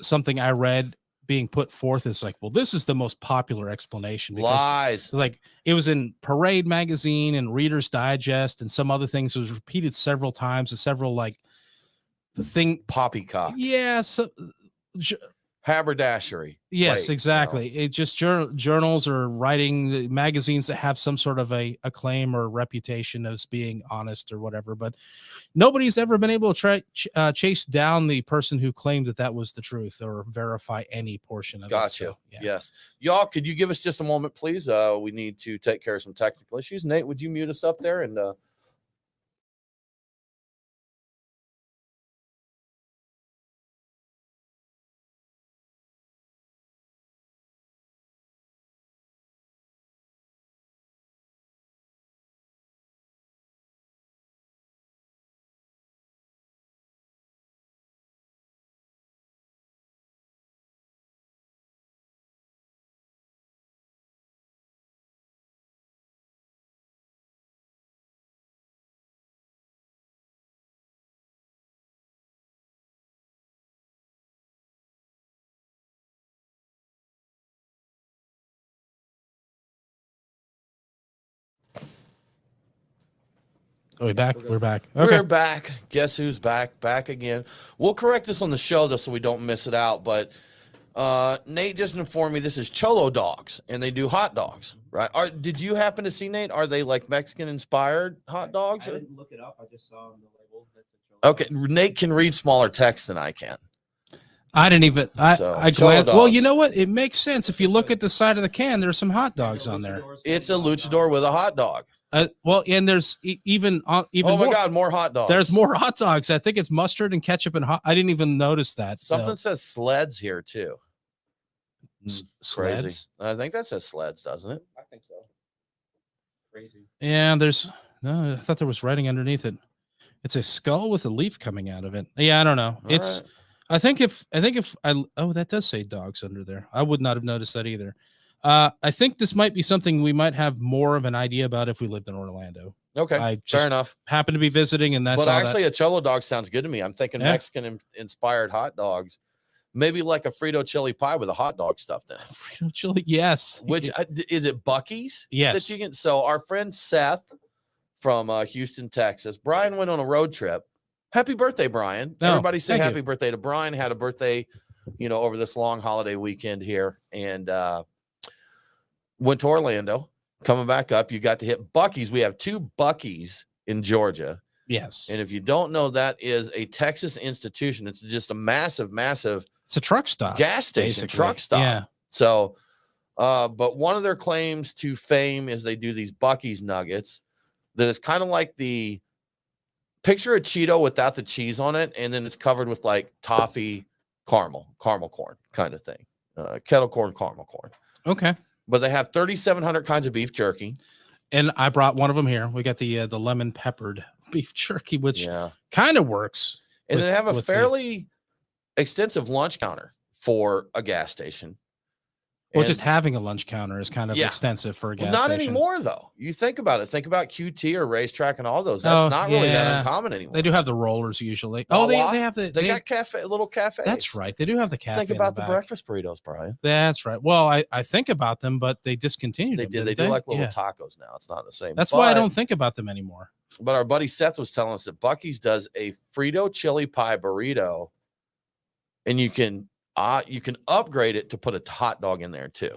Speaker 2: something I read being put forth as like, well, this is the most popular explanation.
Speaker 1: Lies.
Speaker 2: Like it was in Parade magazine and Reader's Digest and some other things. It was repeated several times and several the thing
Speaker 1: poppycock.
Speaker 2: Yeah. So
Speaker 1: haberdashery.
Speaker 2: Yes,
Speaker 1: plate,
Speaker 2: exactly. It just journals or writing magazines that have some sort of a claim or reputation as being honest or whatever. But nobody's ever been able to chase down the person who claimed that was the truth or verify any portion of
Speaker 1: Gotcha.
Speaker 2: it. So, yeah.
Speaker 1: Yes. Y'all, could you give us just a moment, please? We need to take care of some technical issues. Nate, would you mute us up there? And
Speaker 2: Are we back? We're back. Okay.
Speaker 1: we're back. Guess who's back? Back again. We'll correct this on the show, though, so we don't miss it out. But Nate just informed me this is Cholo Dogs, and they do hot dogs, right? Did you happen to see, Nate? Are they like Mexican-inspired hot dogs?
Speaker 5: I didn't look it up. I just saw on the label.
Speaker 1: Okay, Nate can read smaller text than I can.
Speaker 2: I didn't even. I
Speaker 1: Cholo
Speaker 2: glanced. Well,
Speaker 1: dogs.
Speaker 2: you know what? It makes sense if you look at the side of the can. There's some hot dogs on there.
Speaker 1: It's a luchador with a hot dog.
Speaker 2: Well, and there's even
Speaker 1: Oh my
Speaker 2: more.
Speaker 1: God, more hot dogs.
Speaker 2: There's more hot dogs. I think it's mustard and ketchup and hot. I didn't even notice that.
Speaker 1: Something says sleds here too. Crazy.
Speaker 2: Sleds.
Speaker 1: I think that says sleds, doesn't it?
Speaker 5: I think so. Crazy.
Speaker 2: Yeah, there's no. I thought there was writing underneath it. It's a skull with a leaf coming out of it. Yeah, I don't know.
Speaker 1: All
Speaker 2: It's.
Speaker 1: right.
Speaker 2: I think if I oh, that does say dogs under there. I would not have noticed that either. I think this might be something we might have more of an idea about if we lived in Orlando.
Speaker 1: Okay,
Speaker 2: I
Speaker 1: fair
Speaker 2: just
Speaker 1: enough.
Speaker 2: happened to be visiting, and that's
Speaker 1: But actually, a Cholo dog sounds good to me. I'm thinking
Speaker 2: Yeah.
Speaker 1: Mexican-inspired hot dogs, maybe like a Frito chili pie with a hot dog stuffed in it.
Speaker 2: Frito chili. Yes.
Speaker 1: Which is it? Bucky's?
Speaker 2: Yes.
Speaker 1: That you can. So our friend Seth from Houston, Texas. Brian went on a road trip. Happy birthday, Brian!
Speaker 2: Oh,
Speaker 1: Everybody say
Speaker 2: thank
Speaker 1: happy
Speaker 2: you.
Speaker 1: birthday to Brian. Had a birthday, over this long holiday weekend here, and went to Orlando. Coming back up, you got to hit Bucky's. We have 2 Bucky's in Georgia.
Speaker 2: Yes.
Speaker 1: And if you don't know, that is a Texas institution. It's just a massive, massive
Speaker 2: It's a truck stop.
Speaker 1: gas station,
Speaker 2: basically.
Speaker 1: truck stop.
Speaker 2: Yeah.
Speaker 1: So, but one of their claims to fame is they do these Bucky's nuggets that is kind of like the picture a Cheeto without the cheese on it, and then it's covered with like toffee caramel corn kind of thing, kettle corn, caramel corn.
Speaker 2: Okay.
Speaker 1: But they have 3,700 kinds of beef jerky.
Speaker 2: And I brought one of them here. We got the lemon peppered beef jerky, which
Speaker 1: Yeah.
Speaker 2: kind of works.
Speaker 1: And
Speaker 2: with-
Speaker 1: they have a
Speaker 2: with the-
Speaker 1: fairly extensive lunch counter for a gas station.
Speaker 2: Well,
Speaker 1: And-
Speaker 2: just having a lunch counter is kind of
Speaker 1: Yeah.
Speaker 2: extensive for a gas
Speaker 1: Well, not
Speaker 2: station.
Speaker 1: anymore, though. You think about it. Think about QT or Racetrack and all those. That's not really that
Speaker 2: yeah.
Speaker 1: uncommon anymore.
Speaker 2: They do have the rollers usually. Oh, they
Speaker 1: Wawa,
Speaker 2: have the
Speaker 1: They got little cafes.
Speaker 2: That's right. They do have the cafe.
Speaker 1: Think
Speaker 2: in
Speaker 1: about the
Speaker 2: back.
Speaker 1: breakfast burritos, Brian.
Speaker 2: That's right. Well, I think about them, but they discontinued
Speaker 1: They
Speaker 2: them.
Speaker 1: did. They
Speaker 2: didn't
Speaker 1: do like little
Speaker 2: Yeah.
Speaker 1: tacos now. It's not the same.
Speaker 2: That's why I
Speaker 1: But-
Speaker 2: don't think about them anymore.
Speaker 1: But our buddy Seth was telling us that Bucky's does a Frito chili pie burrito, and you can upgrade it to put a hot dog in there too.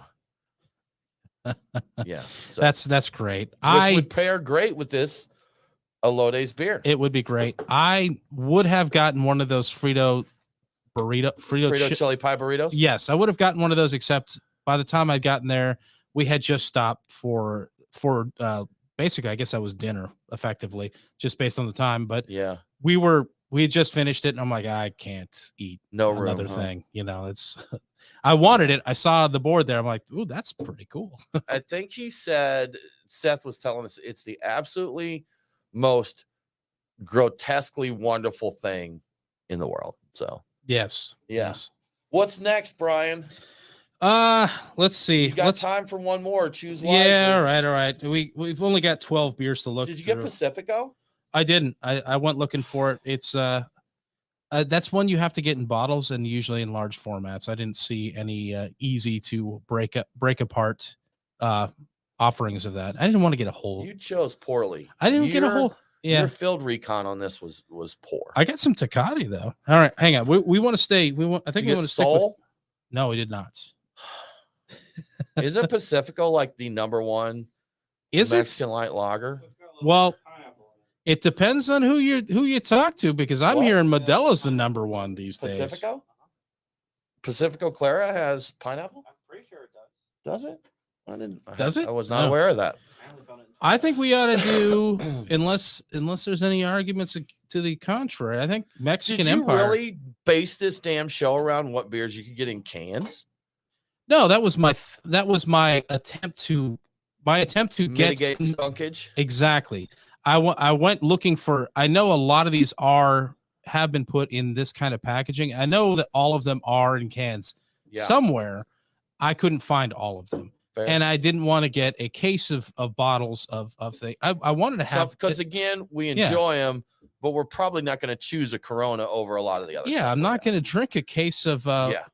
Speaker 1: Yeah, so,
Speaker 2: That's great.
Speaker 1: which would pair great with this Elotes beer.
Speaker 2: It would be great. I would have gotten one of those Frito
Speaker 1: Frito chili pie burritos.
Speaker 2: Yes, I would have gotten one of those, except by the time I'd gotten there, we had just stopped for basically, I guess that was dinner effectively, just based on the time. But
Speaker 1: Yeah,
Speaker 2: we had just finished it, and I'm like, I can't eat
Speaker 1: no room.
Speaker 2: another
Speaker 1: huh?
Speaker 2: thing. It's I wanted it. I saw the board there. I'm like, ooh, that's pretty cool.
Speaker 1: I think he said Seth was telling us it's the absolutely most grotesquely wonderful thing in the world. So
Speaker 2: Yes.
Speaker 1: Yeah.
Speaker 2: Yes.
Speaker 1: what's next, Brian?
Speaker 2: Let's see.
Speaker 1: You got
Speaker 2: Let's
Speaker 1: time for one more. Choose wisely.
Speaker 2: Yeah, all right. We've only got 12 beers to look
Speaker 1: Did you get
Speaker 2: through.
Speaker 1: Pacifico?
Speaker 2: I didn't. I went looking for it. It's that's one you have to get in bottles and usually in large formats. I didn't see any easy to break apart offerings of that. I didn't want to get a whole.
Speaker 1: You chose poorly.
Speaker 2: I didn't get a whole. Yeah,
Speaker 1: Your field recon on this was poor.
Speaker 2: I got some Tecate though. All right, hang on. We want to stay. I think
Speaker 1: Did
Speaker 2: we
Speaker 1: you
Speaker 2: want
Speaker 1: get
Speaker 2: to stick with.
Speaker 1: Sol?
Speaker 2: No, we did not.
Speaker 1: Isn't Pacifico like the #1
Speaker 2: Is
Speaker 1: Mexican
Speaker 2: it?
Speaker 1: light lager?
Speaker 2: Well, it depends on who you talk to, because I'm
Speaker 1: What?
Speaker 2: hearing Modelo's the #1 these days.
Speaker 1: Pacifico? Pacifico Clara has pineapple?
Speaker 5: I'm pretty sure it does.
Speaker 1: Does it? I didn't.
Speaker 2: Does it?
Speaker 1: I was not
Speaker 2: No.
Speaker 1: aware of that.
Speaker 5: I only found it in
Speaker 2: I think we ought to do, unless there's any arguments to the contrary. I think
Speaker 1: Did
Speaker 2: Mexican
Speaker 1: you
Speaker 2: Empire.
Speaker 1: really base this damn show around what beers you could get in cans?
Speaker 2: No, that was my attempt to get
Speaker 1: Mitigate skunkage.
Speaker 2: exactly. I went looking for. I know a lot of these have been put in this kind of packaging. I know that all of them are in cans
Speaker 1: Yeah,
Speaker 2: somewhere. I couldn't find all of them.
Speaker 1: fair.
Speaker 2: And I didn't want to get a case of bottles of things. I wanted to have
Speaker 1: because again, we
Speaker 2: yeah.
Speaker 1: enjoy them, but we're probably not going to choose a Corona over a lot of the other.
Speaker 2: yeah, I'm not going to drink a case of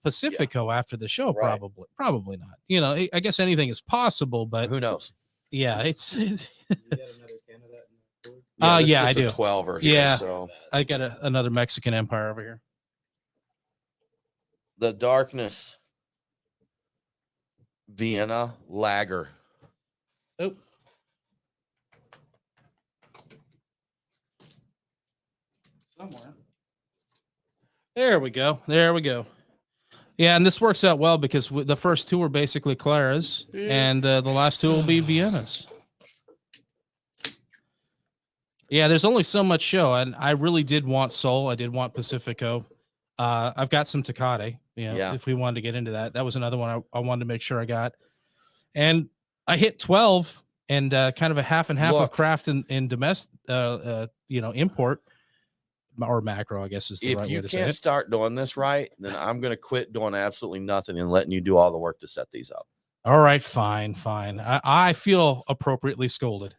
Speaker 2: Pacifico after the show.
Speaker 1: Right.
Speaker 2: Probably not. You know, I guess anything is possible, but
Speaker 1: Who knows?
Speaker 2: yeah, it's
Speaker 5: You got another can of that in the cooler?
Speaker 1: This
Speaker 2: yeah,
Speaker 1: is
Speaker 2: I
Speaker 1: just a
Speaker 2: do.
Speaker 1: 12er here,
Speaker 2: Yeah.
Speaker 1: So
Speaker 2: I got another Mexican Empire over here.
Speaker 1: the darkness. Vienna Lager.
Speaker 2: Oh. Somewhere. There we go. Yeah, and this works out well because the first two were basically Claras, and the last two will be Viennas. Yeah, there's only so much show, and I really did want Sol. I did want Pacifico. I've got some Tecate.
Speaker 1: Yeah.
Speaker 2: If we wanted to get into that, that was another one I wanted to make sure I got. And I hit 12 and kind of a half and half of craft and domestic, import or macro, I guess is the
Speaker 1: If
Speaker 2: right
Speaker 1: you
Speaker 2: way to say
Speaker 1: can't
Speaker 2: it.
Speaker 1: start doing this right, then I'm going to quit doing absolutely nothing and letting you do all the work to set these up.
Speaker 2: All right, fine. I feel appropriately scolded.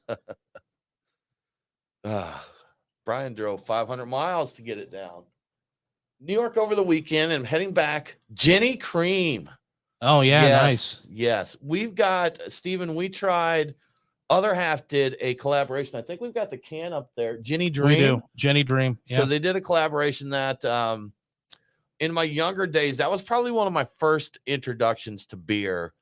Speaker 1: Brian drove 500 miles to get it down. New York over the weekend and heading back. Jenny Cream.
Speaker 2: Oh, yeah,
Speaker 1: Yes,
Speaker 2: nice.
Speaker 1: Yes. We've got, Stephen, we tried, other half did a collaboration. I think we've got the can up there. Jenny Dream.
Speaker 2: We do. Jenny Dream. Yeah.
Speaker 1: So they did a collaboration that in my younger days, that was probably one of my first introductions to beer,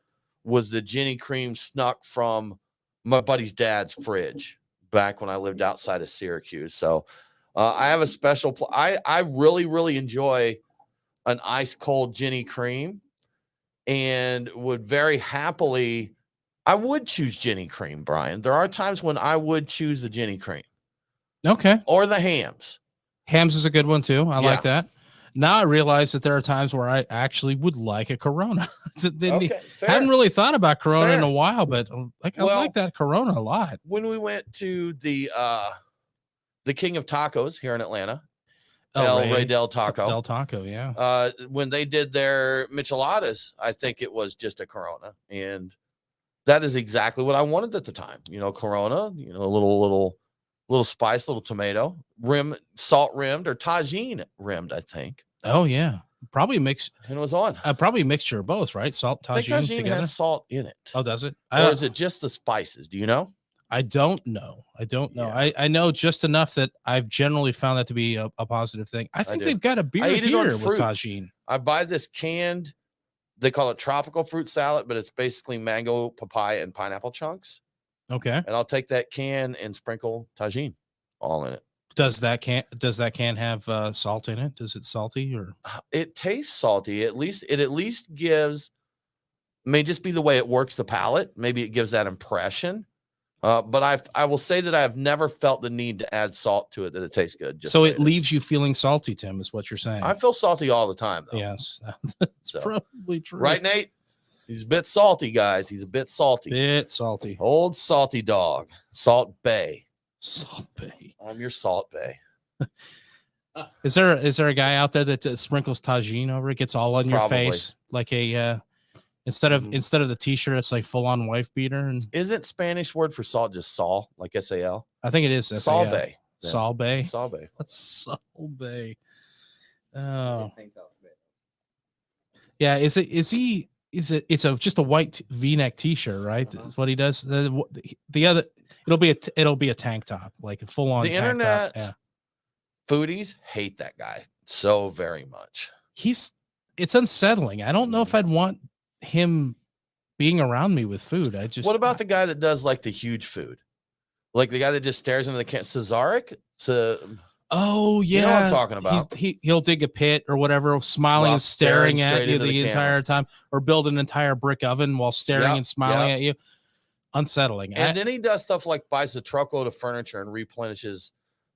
Speaker 1: was the Jenny Cream snuck from my buddy's dad's fridge back when I lived outside of Syracuse. So I have a special, I really, really enjoy an ice cold Jenny Cream and would very happily, I would choose Jenny Cream, Brian. There are times when I would choose the Jenny Cream.
Speaker 2: Okay.
Speaker 1: Or the hams.
Speaker 2: Hams is a good one too. I like
Speaker 1: Yeah.
Speaker 2: that. Now I realize that there are times where I actually would like a Corona.
Speaker 1: Okay, fair.
Speaker 2: Hadn't really thought about Corona in
Speaker 1: Fair.
Speaker 2: a while, but I
Speaker 1: Well,
Speaker 2: like that Corona a lot.
Speaker 1: When we went to the King of Tacos here in Atlanta,
Speaker 2: Oh,
Speaker 1: El Rey del Taco.
Speaker 2: Del Taco, yeah.
Speaker 1: When they did their micheladas, I think it was just a Corona, and that is exactly what I wanted at the time. You know, Corona, you know, a little spice, little tomato, salt rimmed or tagine rimmed, I think.
Speaker 2: Oh yeah, probably mix.
Speaker 1: And it was on.
Speaker 2: Probably a mixture of both, right? Salt,
Speaker 1: I think
Speaker 2: tagine
Speaker 1: tagine
Speaker 2: together.
Speaker 1: has salt in it.
Speaker 2: Oh, does it?
Speaker 1: Or is it just the spices? Do you know?
Speaker 2: I don't know.
Speaker 1: Yeah.
Speaker 2: I know just enough that I've generally found that to be a positive thing. I think
Speaker 1: do.
Speaker 2: they've got a beer
Speaker 1: eat it on
Speaker 2: here with
Speaker 1: fruit.
Speaker 2: tagine.
Speaker 1: I buy this canned, they call it tropical fruit salad, but it's basically mango, papaya, and pineapple chunks.
Speaker 2: Okay.
Speaker 1: And I'll take that can and sprinkle tagine all in it.
Speaker 2: Does that can have salt in it? Is it salty or?
Speaker 1: It tastes salty. It at least gives, may just be the way it works the palate. Maybe it gives that impression. But I will say that I've never felt the need to add salt to it, that it tastes good.
Speaker 2: So it leaves you feeling salty, Tim, is what you're saying.
Speaker 1: I feel salty all the time, though.
Speaker 2: Yes, that's
Speaker 1: So,
Speaker 2: probably true.
Speaker 1: right, Nate? He's a bit salty, guys. He's a bit salty.
Speaker 2: Bit salty.
Speaker 1: Old salty dog. Salt Bay.
Speaker 2: Salt Bay.
Speaker 1: I'm your Salt Bay.
Speaker 2: Is there a guy out there that sprinkles tagine over it, gets all on your
Speaker 1: Probably.
Speaker 2: face like a instead of the t-shirt, it's like full on wife beater, and
Speaker 1: Isn't Spanish word for salt just Sol, like SAL?
Speaker 2: I think it is
Speaker 1: Sal
Speaker 2: SAL.
Speaker 1: Bay.
Speaker 2: Sal Bay.
Speaker 1: Sal Bay.
Speaker 2: Sal Bay. Oh
Speaker 5: It tanks out a bit.
Speaker 2: yeah. It's just a white V-neck t-shirt, right?
Speaker 5: Uh-huh.
Speaker 2: That's what he does. The other, it'll be a tank top, like a full on.
Speaker 1: The
Speaker 2: tank
Speaker 1: internet
Speaker 2: top. Yeah.
Speaker 1: foodies hate that guy so very much.
Speaker 2: He's it's unsettling. I don't know if I'd want him being around me with food.
Speaker 1: What about the guy that does like the huge food? Like the guy that just stares into the can? Cesaric?
Speaker 2: Oh yeah,
Speaker 1: you know what I'm talking about.
Speaker 2: He'll dig a pit or whatever, smiling and staring at you the entire time, or build an entire brick oven while staring and smiling at you. Unsettling.
Speaker 1: And then he does stuff like buys a truckload of furniture and replenishes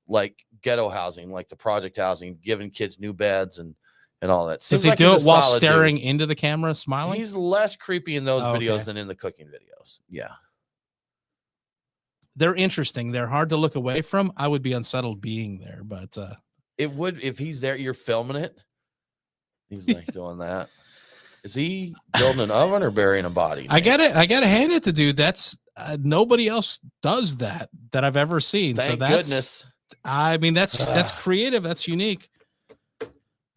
Speaker 1: like ghetto housing, like the project housing, giving kids new beds and all that.
Speaker 2: Does he do it while staring into the camera, smiling?
Speaker 1: He's less creepy in those videos than in the cooking videos. Yeah.
Speaker 2: They're interesting. They're hard to look away from. I would be unsettled being there, but
Speaker 1: it would if he's there, you're filming it. He's like doing that. Is he building an oven or burying a body?
Speaker 2: I gotta hand it to dude. That's nobody else does that I've ever seen.
Speaker 1: Thank goodness.
Speaker 2: I mean, that's creative. That's unique.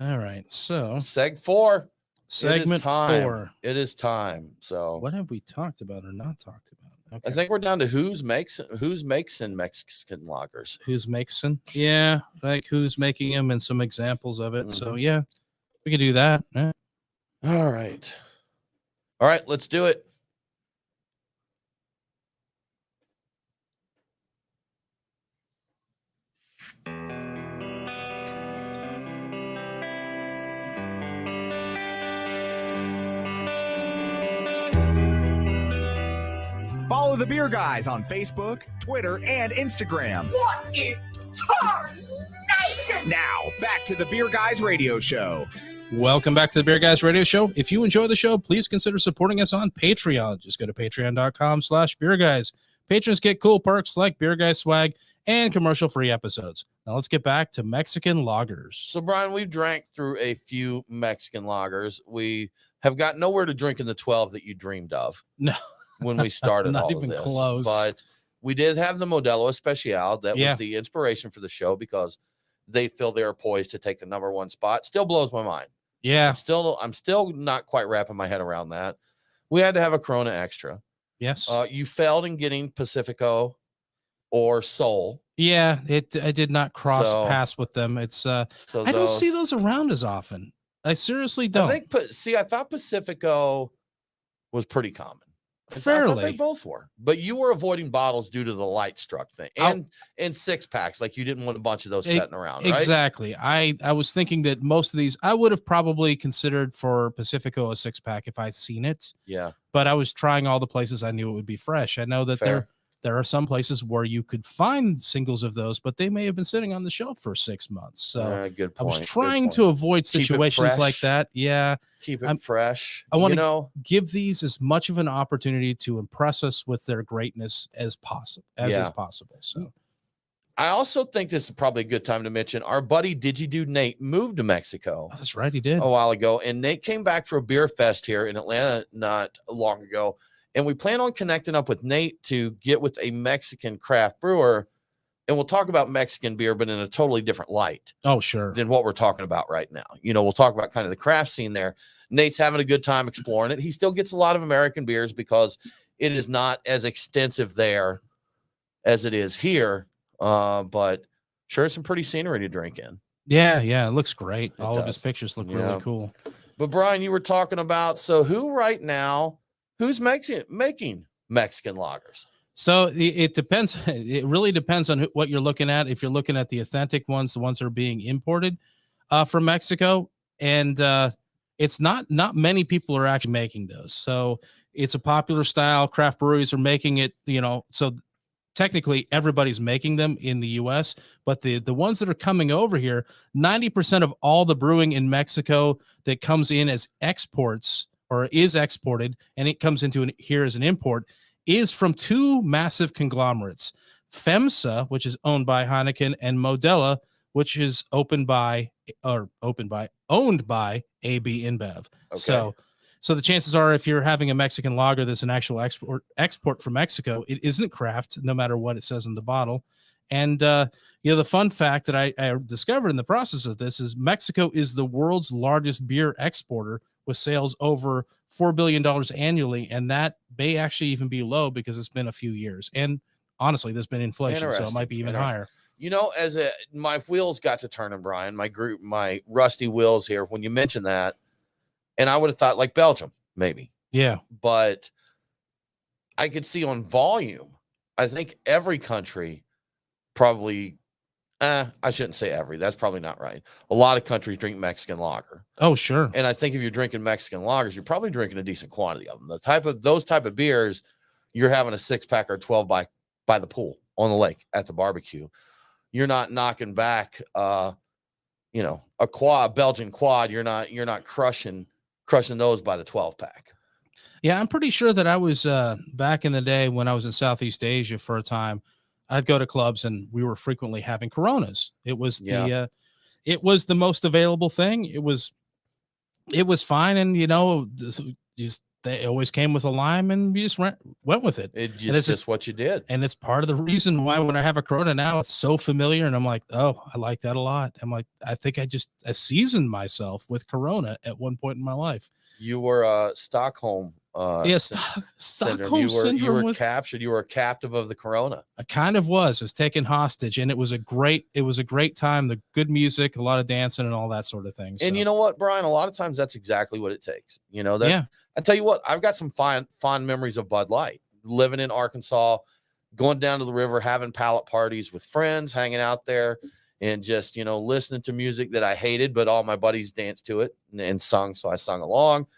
Speaker 2: All right, so
Speaker 1: segment 4.
Speaker 2: Segment 4.
Speaker 1: It is time. So
Speaker 2: what have we talked about or not talked about? Okay.
Speaker 1: I think we're down to who's makes Mexican lagers.
Speaker 2: Who's making? Yeah, like who's making them and some examples of it. So yeah, we can do that. Yeah.
Speaker 1: All right, let's do it.
Speaker 3: Follow the Beer Guys on Facebook, Twitter, and Instagram.
Speaker 6: What in tarnation?
Speaker 3: Now, back to the Beer Guys Radio Show.
Speaker 2: Welcome back to the Beer Guys Radio Show. If you enjoy the show, please consider supporting us on Patreon. Just go to patreon.com/beerguys. Patrons get cool perks like Beer Guys swag and commercial-free episodes. Now let's get back to Mexican lagers.
Speaker 1: So, Brian, we've drank through a few Mexican lagers. We have got nowhere to drink in the 12 that you dreamed of.
Speaker 2: No.
Speaker 1: When we started
Speaker 2: Not
Speaker 1: all
Speaker 2: even
Speaker 1: of this.
Speaker 2: Close.
Speaker 1: But we did have the Modelo Especial. That was the inspiration for the show because they feel they're poised to take the #1 spot. Still blows my mind.
Speaker 2: Yeah.
Speaker 1: I'm still not quite wrapping my head around that. We had to have a Corona Extra.
Speaker 2: Yes.
Speaker 1: You failed in getting Pacifico or Sol.
Speaker 2: Yeah, I did not cross paths with them. It's I don't see those around as often. I seriously don't.
Speaker 1: I thought Pacifico was pretty common.
Speaker 2: Fairly.
Speaker 1: I thought they both were, but you were avoiding bottles due to the light struck thing and 6-packs. Like you didn't want a bunch of those sitting around, right?
Speaker 2: Exactly. I was thinking that most of these I would have probably considered for Pacifico a 6-pack if I'd seen it.
Speaker 1: Yeah.
Speaker 2: But I was trying all the places I knew it would be fresh. I know that there are some places where you could find singles of those, but they may have been sitting on the shelf for 6 months. So
Speaker 1: good point.
Speaker 2: I was trying to avoid situations like that. Yeah.
Speaker 1: Keep it fresh.
Speaker 2: I want to give these as much of an opportunity to impress us with their greatness as possible. So
Speaker 1: I also think this is probably a good time to mention our buddy Digi-Dude Nate moved to Mexico.
Speaker 2: Oh, that's right, he did
Speaker 1: a while ago. And Nate came back for a beer fest here in Atlanta not long ago. And we plan on connecting up with Nate to get with a Mexican craft brewer. And we'll talk about Mexican beer, but in a totally different light.
Speaker 2: Oh, sure.
Speaker 1: Than what we're talking about right now. We'll talk about kind of the craft scene there. Nate's having a good time exploring it. He still gets a lot of American beers because it is not as extensive there as it is here. But sure, some pretty scenery to drink in.
Speaker 2: Yeah. It looks great. All of his pictures look really cool.
Speaker 1: But Brian, you were talking about, who's making Mexican lagers?
Speaker 2: So it depends. It really depends on what you're looking at. If you're looking at the authentic ones, the ones that are being imported from Mexico, and it's not many people are actually making those. So it's a popular style. Craft breweries are making it. So technically everybody's making them in the U.S., but the ones that are coming over here, 90% of all the brewing in Mexico that comes in as exports or is exported, and it comes into here as an import, is from 2 massive conglomerates, FEMSA, which is owned by Heineken, and Modelo, which is owned by AB InBev. Okay. So the chances are, if you're having a Mexican lager that's an actual export from Mexico, it isn't craft, no matter what it says in the bottle. And the fun fact that I discovered in the process of this is Mexico is the world's largest beer exporter, with sales over $4 billion annually, and that may actually even be low because it's been a few years. And honestly, there's been inflation, so it might be even higher.
Speaker 1: My wheels got to turning, Brian. My rusty wheels here. When you mentioned that, And I would have thought like Belgium, maybe.
Speaker 2: Yeah.
Speaker 1: But I could see on volume, I think every country probably, I shouldn't say every, that's probably not right. A lot of countries drink Mexican lager.
Speaker 2: Oh, sure.
Speaker 1: And I think if you're drinking Mexican lagers, you're probably drinking a decent quantity of them. Those type of beers, you're having a 6-pack or 12 by the pool on the lake at the barbecue. You're not knocking back, a Belgian quad. You're not crushing those by the 12-pack.
Speaker 2: Yeah, I'm pretty sure that I was back in the day when I was in Southeast Asia for a time. I'd go to clubs and we were frequently having Coronas. It was it was the most available thing. It was fine, and they always came with a lime, and you just went with it.
Speaker 1: It's just what you did,
Speaker 2: and it's part of the reason why when I have a Corona now, it's so familiar, and I'm like, oh, I like that a lot. I'm like, I think I seasoned myself with Corona at one point in my life.
Speaker 1: You were Stockholm.
Speaker 2: Stockholm syndrome.
Speaker 1: You were captured. You were a captive of the Corona.
Speaker 2: I kind of was. I was taken hostage, and it was a great time. The good music, a lot of dancing, and all that sort of thing.
Speaker 1: And you know what, Brian? A lot of times that's exactly what it takes. I tell you what, I've got some fond memories of Bud Light. Living in Arkansas, going down to the river, having pallet parties with friends, hanging out there, and just listening to music that I hated, but all my buddies danced to it and sung, so I sung along.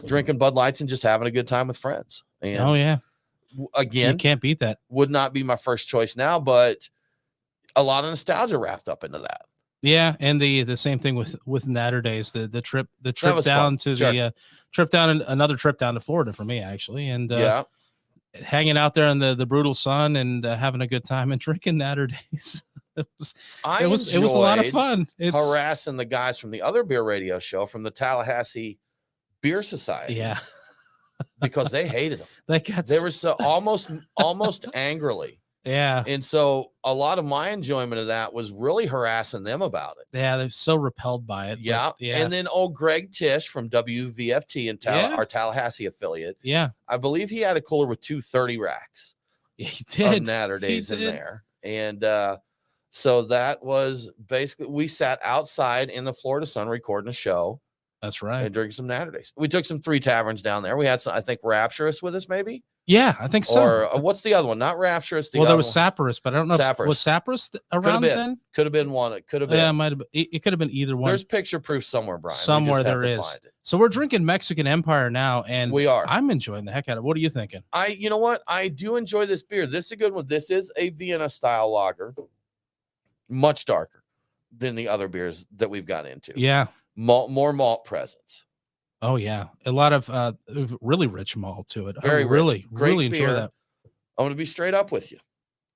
Speaker 1: Drinking Bud Lights and just having a good time with friends. And
Speaker 2: oh yeah,
Speaker 1: again,
Speaker 2: you can't beat that.
Speaker 1: Would not be my first choice now, but a lot of nostalgia wrapped up into that.
Speaker 2: Yeah, and the same thing with Natter Days, the trip down to another trip down to Florida for me actually, and hanging out there in the brutal sun and having a good time and drinking Natter Days. It was a lot of fun.
Speaker 1: Harassing the guys from the other beer radio show from the Tallahassee Beer Society.
Speaker 2: Yeah.
Speaker 1: Because they hated them. They were so almost angrily.
Speaker 2: Yeah.
Speaker 1: And so a lot of my enjoyment of that was really harassing them about it.
Speaker 2: Yeah, they're so repelled by it.
Speaker 1: Yeah. And then Greg Tish from WVFT and our Tallahassee affiliate.
Speaker 2: Yeah.
Speaker 1: I believe he had a cooler with 230 racks.
Speaker 2: He did.
Speaker 1: Of Natter Days in there. And so that was basically, we sat outside in the Florida sun recording a show.
Speaker 2: That's right.
Speaker 1: And drinking some Natter Days. We took some 3 taverns down there. We had some, I think, Rapturous with us, maybe.
Speaker 2: Yeah, I think so.
Speaker 1: Or what's the other one? Not Rapturous.
Speaker 2: There was Sapphirus, but I don't know. Was Sapphirus around then?
Speaker 1: Could have been one. It could have been.
Speaker 2: Yeah, it might have been. It could have been either one.
Speaker 1: There's picture proof somewhere, Brian.
Speaker 2: Somewhere there is. So we're drinking Mexican Empire now, and
Speaker 1: we are.
Speaker 2: I'm enjoying the heck out of it. What are you thinking?
Speaker 1: You know what? I do enjoy this beer. This is a good one. This is a Vienna style lager, much darker than the other beers that we've got into.
Speaker 2: Yeah,
Speaker 1: more malt presence.
Speaker 2: Oh yeah, a lot of really rich malt to it.
Speaker 1: Very
Speaker 2: really,
Speaker 1: rich. Great
Speaker 2: really
Speaker 1: beer.
Speaker 2: enjoy that.
Speaker 1: I'm going to be straight up with you.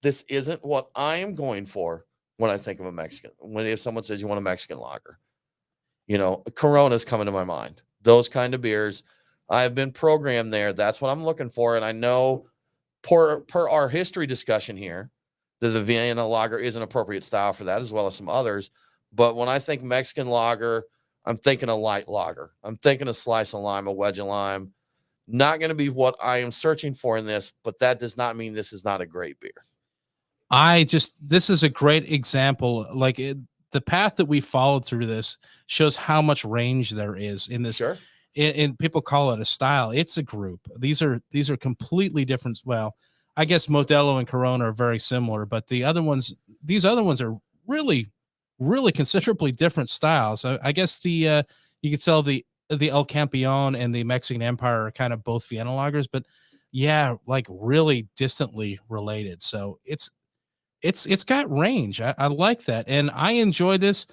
Speaker 1: This isn't what I am going for when I think of a Mexican. If someone says you want a Mexican lager, Corona's coming to my mind. Those kind of beers, I've been programmed there. That's what I'm looking for, and I know per our history discussion here that the Vienna lager is an appropriate style for that, as well as some others. But when I think Mexican lager, I'm thinking a light lager. I'm thinking a slice of lime, a wedge of lime. Not going to be what I am searching for in this, but that does not mean this is not a great beer.
Speaker 2: This is a great example. The path that we followed through this shows how much range there is in this.
Speaker 1: Sure.
Speaker 2: And people call it a style. It's a group. These are completely different. Well, I guess Modelo and Corona are very similar, but these other ones are really, really considerably different styles. I guess you could sell the El Campeon and the Mexican Empire are kind of both Vienna lagers, but yeah, really distantly related. So it's got range. I like that. And I enjoy this.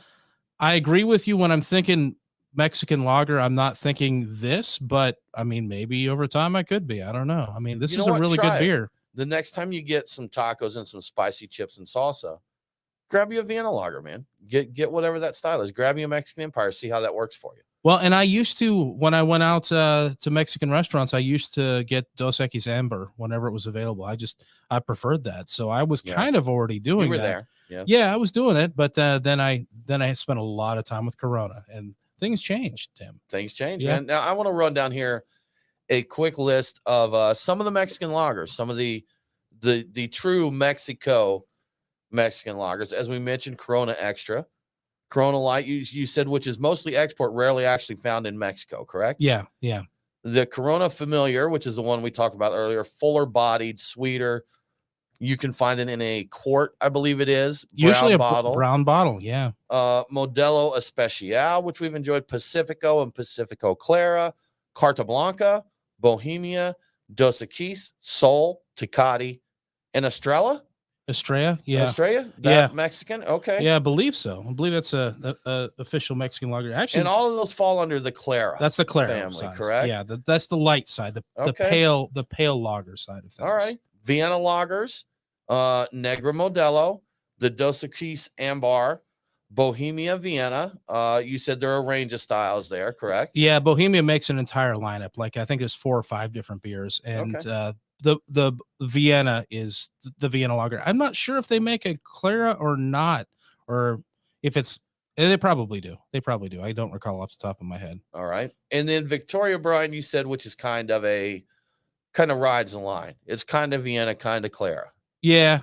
Speaker 2: I agree with you when I'm thinking Mexican lager. I'm not thinking this, but I mean, maybe over time I could be. I don't know. I mean, this is a really good beer.
Speaker 1: The next time you get some tacos and some spicy chips and salsa, grab you a Vienna lager, man. Get whatever that style is. Grab you a Mexican Empire. See how that works for you.
Speaker 2: Well, and I used to, when I went out to Mexican restaurants, I used to get Dos Equis Amber whenever it was available. I preferred that. So I was kind of already doing that.
Speaker 1: There.
Speaker 2: Yeah, I was doing it. But then I spent a lot of time with Corona, and things changed, Tim.
Speaker 1: Things changed, man. Now I want to run down here a quick list of some of the Mexican lagers, some of the true Mexican lagers. As we mentioned, Corona Extra, Corona Light, you said, which is mostly export, rarely actually found in Mexico, correct?
Speaker 2: Yeah. Yeah.
Speaker 1: The Corona Familiar, which is the one we talked about earlier, fuller bodied, sweeter. You can find it in a quart, I believe it is.
Speaker 2: Usually a
Speaker 1: bottle.
Speaker 2: brown bottle. Yeah.
Speaker 1: Modelo Especial, which we've enjoyed, Pacifico and Pacifico Clara, Carta Blanca, Bohemia, Dos Equis, Sol, Tecate, and Estrella.
Speaker 2: Estrella. Yeah.
Speaker 1: Estrella?
Speaker 2: Yeah.
Speaker 1: Mexican? Okay.
Speaker 2: Yeah, I believe so. I believe that's a official Mexican lager. Actually,
Speaker 1: And all of those fall under the Clara.
Speaker 2: that's the Clara
Speaker 1: family,
Speaker 2: size.
Speaker 1: correct?
Speaker 2: Yeah, that's the light side, the pale lager side of things.
Speaker 1: All right. Vienna lagers, Negra Modelo, the Dos Equis Ambar, Bohemia Vienna. You said there are a range of styles there, correct?
Speaker 2: Yeah, Bohemia makes an entire lineup. Like I think there's 4 or 5 different beers, and the Vienna is the Vienna lager. I'm not sure if they make a Clara or not, or if it's they probably do. They probably do. I don't recall off the top of my head.
Speaker 1: All right. And then Victoria, Brian, you said, which is kind of rides the line. It's kind of Vienna, kind of Clara.
Speaker 2: Yeah.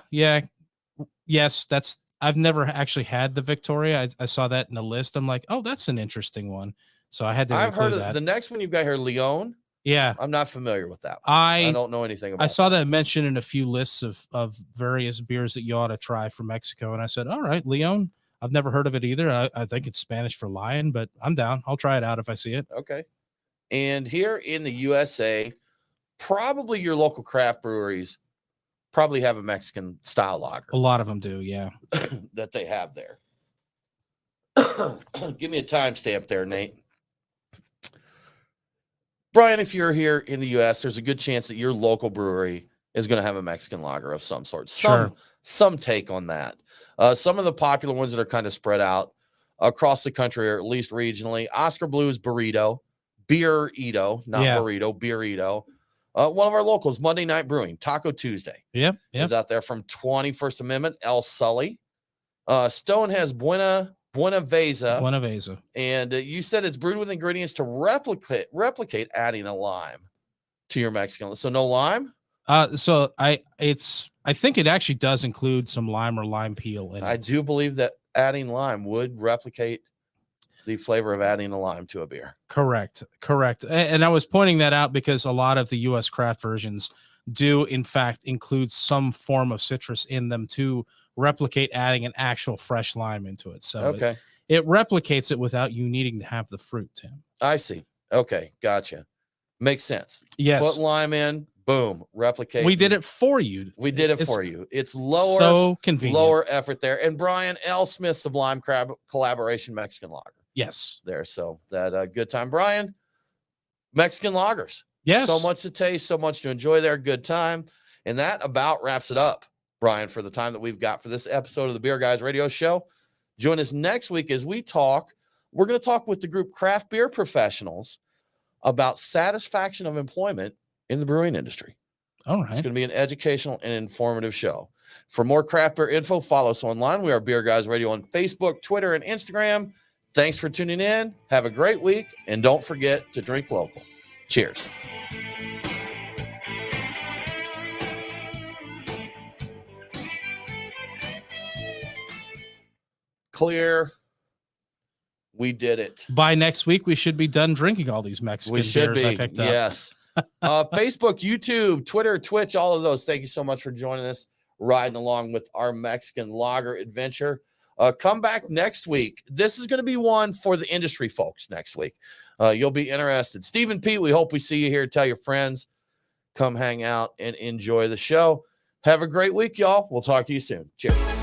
Speaker 2: Yes, I've never actually had the Victoria. I saw that in the list. I'm like, oh, that's an interesting one. So I had to.
Speaker 1: I've heard of
Speaker 2: that.
Speaker 1: The next one you've got here, Leon.
Speaker 2: Yeah,
Speaker 1: I'm not familiar with that one.
Speaker 2: I
Speaker 1: don't know anything about.
Speaker 2: I saw that mentioned in a few lists of various beers that you ought to try from Mexico, and I said, all right, Leon. I've never heard of it either. I think it's Spanish for lion, but I'm down. I'll try it out if I see it.
Speaker 1: Okay. And here in the USA, probably your local craft breweries probably have a Mexican style lager.
Speaker 2: A lot of them do, yeah.
Speaker 1: That they have there. Give me a timestamp there, Nate. Brian, if you're here in the U.S., there's a good chance that your local brewery is going to have a Mexican lager of some sort. Some take on that. Some of the popular ones that are kind of spread out across the country, or at least regionally, Oscar Blues Burrito, Beer-ito, not burrito, Beer-ito. One of our locals, Monday Night Brewing, Taco Tuesday.
Speaker 2: Yep.
Speaker 1: Is out there from 21st Amendment, El Sully. Stone has Buena Veza. And you said it's brewed with ingredients to replicate adding a lime to your Mexican. So no lime?
Speaker 2: So I think it actually does include some lime or lime peel in it.
Speaker 1: I do believe that adding lime would replicate the flavor of adding a lime to a beer.
Speaker 2: Correct. And I was pointing that out because a lot of the U.S. craft versions do, in fact, include some form of citrus in them to replicate adding an actual fresh lime into it. So it replicates it without you needing to have the fruit, Tim.
Speaker 1: I see. Okay, gotcha. Makes sense.
Speaker 2: Yes.
Speaker 1: Put lime in, boom, replicate.
Speaker 2: We did it for you.
Speaker 1: We did it for you. It's lower,
Speaker 2: so convenient,
Speaker 1: lower effort there. And Brian L. Smith Sublime Collaboration Mexican Lager.
Speaker 2: Yes.
Speaker 1: There. So that good time. Brian, Mexican lagers.
Speaker 2: Yes.
Speaker 1: So much to taste, so much to enjoy there. Good time. And that about wraps it up, Brian, for the time that we've got for this episode of the Beer Guys Radio Show. Join us next week as we're going to talk with the group Craft Beer Professionals about satisfaction of employment in the brewing industry.
Speaker 2: All right.
Speaker 1: It's going to be an educational and informative show. For more craft beer info, follow us online. We are Beer Guys Radio on Facebook, Twitter, and Instagram. Thanks for tuning in. Have a great week. And don't forget to drink local. Cheers. Clear. We did it.
Speaker 2: By next week, we should be done drinking all these Mexican beers I picked up.
Speaker 1: Yes. Facebook, YouTube, Twitter, Twitch, all of those. Thank you so much for joining us, riding along with our Mexican lager adventure. Come back next week. This is going to be one for the industry folks next week. You'll be interested. Steve and Pete, we hope we see you here. Tell your friends. Come hang out and enjoy the show. Have a great week, y'all. We'll talk to you soon. Cheers.